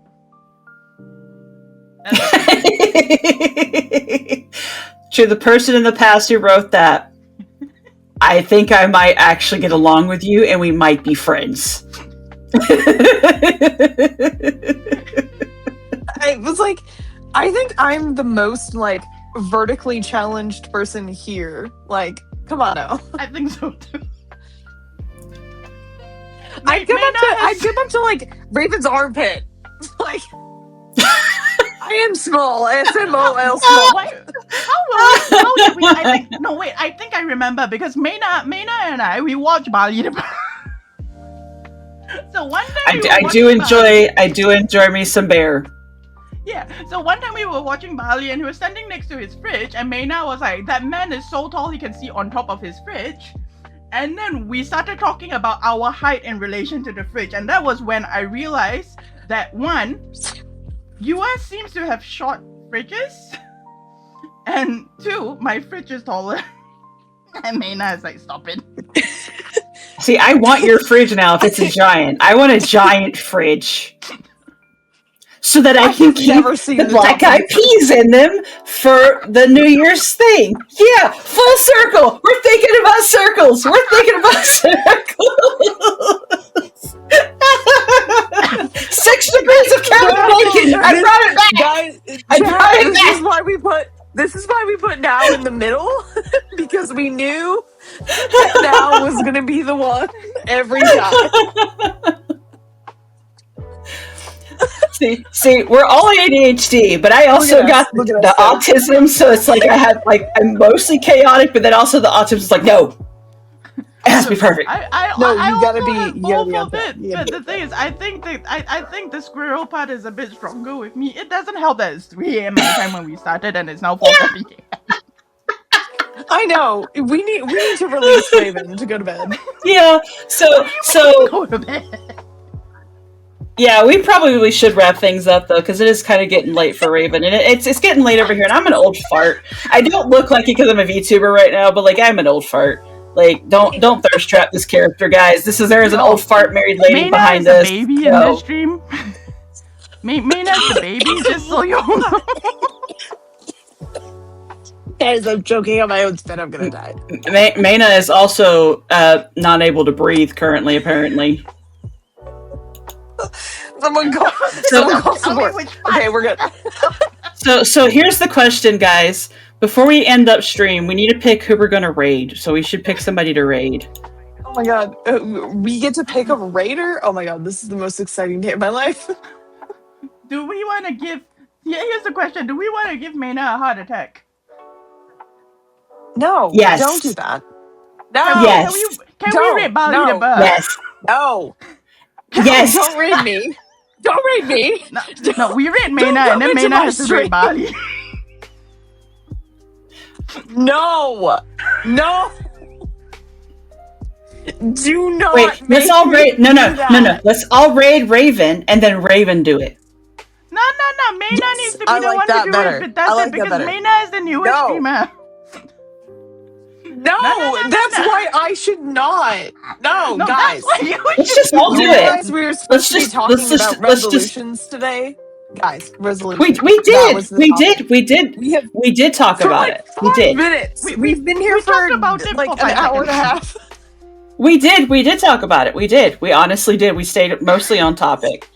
To the person in the past who wrote that, I think I might actually get along with you and we might be friends. I was like, I think I'm the most like vertically challenged person here. Like, come on now. I think so too. I'd come up to like Raven's armpit. Like, I am small. SMOL small. Why? How did we? I think no. Wait. I think I remember because Maenah and I, we watched Bali. So one day I do enjoy me some bear. Yeah, so one time we were watching Bali and he was standing next to his fridge and Maenah was like, that man is so tall he can see on top of his fridge. And then we started talking about our height in relation to the fridge, and that was when I realized that one, US seems to have short fridges, and two, my fridge is taller. And Maenah is like, stop it. See, I want your fridge now if it's a giant. I want a giant fridge. So that I can keep the black eyed peas in them for the New Year's thing. Yeah, full circle. We're thinking about circles. 6 degrees of Kevin Bacon. I brought it back. Guys, this is why we put now in the middle, because we knew that now was gonna be the one every time. See, we're all ADHD, but I also got the autism, so it's like I'm mostly chaotic, but then also the autism is like, no, it has to be perfect. You gotta be on that. But the thing is, I think the squirrel part is a bit stronger with me. It doesn't help that it's 3 a.m. my time when we started, and it's now 4:30 a.m. I know. We need to release Raven to go to bed. Yeah. So Go to bed. Yeah, we probably should wrap things up though, because it is kind of getting late for Raven, and it's getting late over here. And I'm an old fart. I don't look like it because I'm a VTuber right now, but like I'm an old fart. Like don't thirst trap this character, guys. There is an old fart married lady behind us. Maenah's the baby in this stream. Maenah's the baby, just so you know. Guys, I'm joking on my own spit. I'm gonna die. Maenah is also not able to breathe currently, apparently. Someone call support. Okay, we're good. So here's the question, guys. Before we end up stream, we need to pick who we're gonna raid. So we should pick somebody to raid. Oh my god, we get to pick a raider? Oh my god, this is the most exciting day of my life. Do we want to give? Yeah, here's the question: do we want to give Maenah a heart attack? No. Yes. Don't do that. No. Yes. Can we raid Bali the bird? Yes. No. Yes. Don't raid me. Don't raid me. No, we rate Don't Maenah, and come then into Maenah my has to stream. rate Bali. No. Do not. Wait, let's make all me raid. No. do that. Let's all raid Raven, and then Raven do it. No. Maenah Yes, needs to be I the like one that to do better. it, but I that's like it that because better. Maenah is the newest No. streamer. No, that's why I should not. No, No, guys. that's why you Let's should just all You do realize it. we were supposed to be talking about Let's just. resolutions today? Guys, resolutions. We That was did. the topic. We did talk For about like it. We 5 did. minutes. We- We've been here we for talked about it like for an 5 hour and a seconds. half. We did talk about it. We did. We honestly did. We stayed mostly on topic.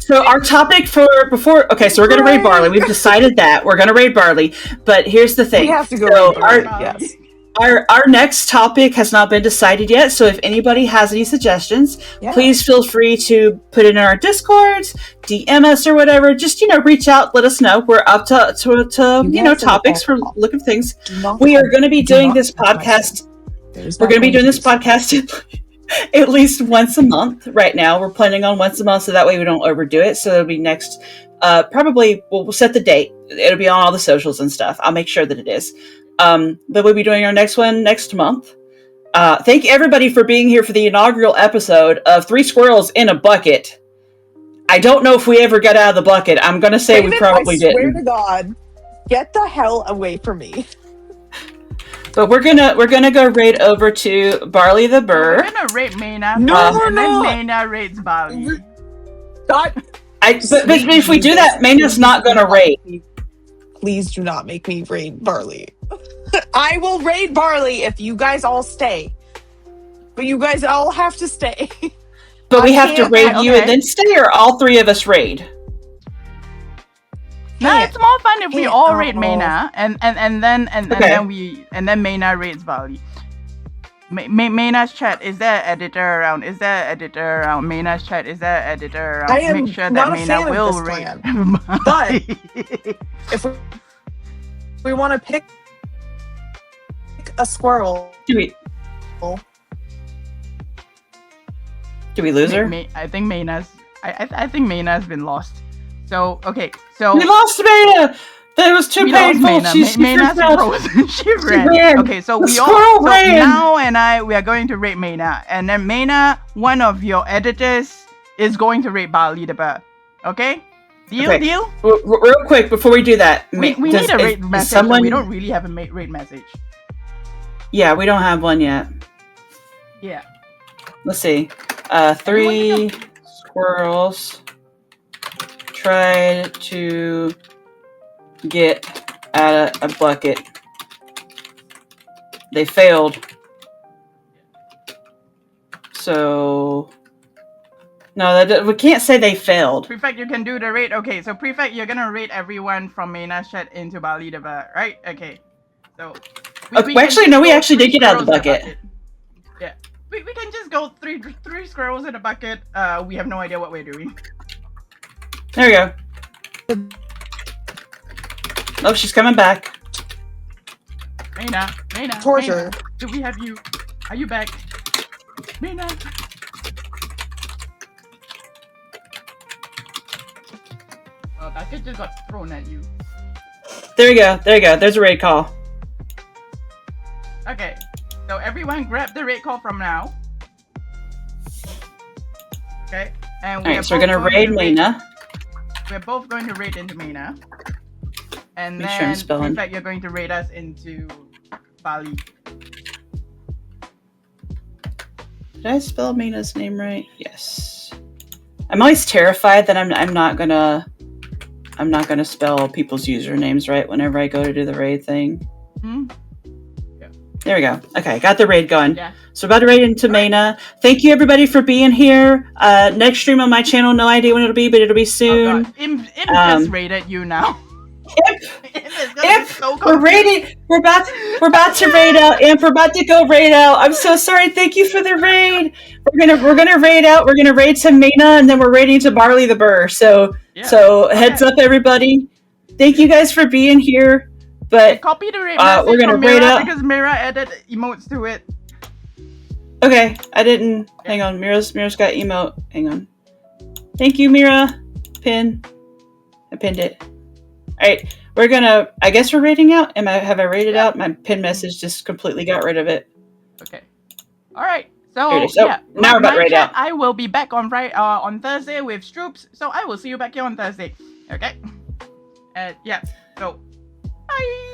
So our topic so we're gonna raid Barley. We've decided that we're gonna raid Barley. But here's the thing. We have to go So raid Barley, yes. Our next topic has not been decided yet. So if anybody has any suggestions, Yeah. please feel free to put it in our Discords, DM us or whatever. Just reach out, let us know. We're up to topics for looking things. We are going to be doing this podcast. We're going to be doing this podcast at least once a month right now. We're planning on once a month, so that way we don't overdo it. So it'll be next, probably we'll set the date. It'll be on all the socials and stuff. I'll make sure that it is. But we'll be doing our next one next month. Thank everybody for being here for the inaugural episode of 3 Squirrels in a Bucket. I don't know if we ever got out of the bucket. I'm going to say we probably I swear didn't. to God, get the hell away from me. But we're gonna go raid over to Barley the Burr. We're gonna rate Maenah, No, first, we're and then not. Maenah rates Bali. God, But if we do that, Maenah's not gonna raid. please do not make me raid Barley. I will raid Barley if you guys all stay. But you guys all have to stay. But we I have to can't- raid you okay. and then stay, or all 3 of us raid. No, it's more fun if we Can't. all rate Oh. Maenah, and then Maenah rates Bali. Maenah's chat, is there an editor around? Is there an editor around? Maenah's chat, is there an editor around? I am Make sure not that a Maenah fan of will this rate plan. Bali. If we want to pick a squirrel, Do we lose her? I think Maenah's been lost. So okay, so We lost Maenah! That was too we lost painful. Maenah. She Maenah's freaked out. frozen. She ran. ran. Okay, so The we squirrel all ran. now and we are going to rate Maenah, and then Maenah, one of your editors, is going to rate Bali the Bear. Okay? Deal? Okay. Deal? Real quick, before we do that, We need a rate message. someone... We don't really have a rate message. Yeah, we don't have one yet. Yeah. Let's see. 3 squirrels tried to get out of a bucket. They failed. So... No, we can't say they failed. Prefect, you can do the rate. Okay, so Prefect, you're gonna rate everyone from Maenah's chat into Bali the Bear, right? Okay. So... We can actually, just no, we go actually 3 did get out of the squirrels in a bucket. Yeah. We can just go three squirrels in a bucket. We have no idea what we're doing. There we go. Oh, she's coming back. Maenah. Torture. Maenah, do we have you? Are you back? Maenah. Well, bucket just got thrown at you. There you go. There's a raid call. Okay. So everyone grab the raid call from now. Okay. And Alright, so we're gonna raid Maenah. We're both going to raid into Maenah. And Make sure I'm then, spelling. in fact, you're going to raid us into Bali. Did I spell Maenah's name right? Yes. I'm always terrified that I'm not gonna spell people's usernames right whenever I go to do the raid thing. Hmm? There we go. Okay, got the raid going. Yeah. So about to raid into Maenah. Thank you everybody for being here. Next stream on my channel, no idea when it'll be, but it'll be soon. Oh God. Imp just raided you now. We're raiding. We're about to raid out. Imp, we're about to go raid out. I'm so sorry. Thank you for the raid. We're gonna raid out. We're gonna raid to Maenah, and then we're raiding to Barley the Burr. So heads up, everybody. Thank you guys for being here. But copy the raid message we're gonna from raid Mira out because Mira added emotes to it. Okay, I didn't. Hang on, Mira's got emote. Hang on. Thank you, Mira. Pin. I pinned it. All right, we're gonna. I guess we're rating out. Have I rated Yeah. out? My pin message just completely got rid of it. Okay. All right. There it So is. Oh, yeah, now we're about to rate chat, out. I will be back on on Thursday with Stroops. So I will see you back here on Thursday. Okay. Yeah. So bye.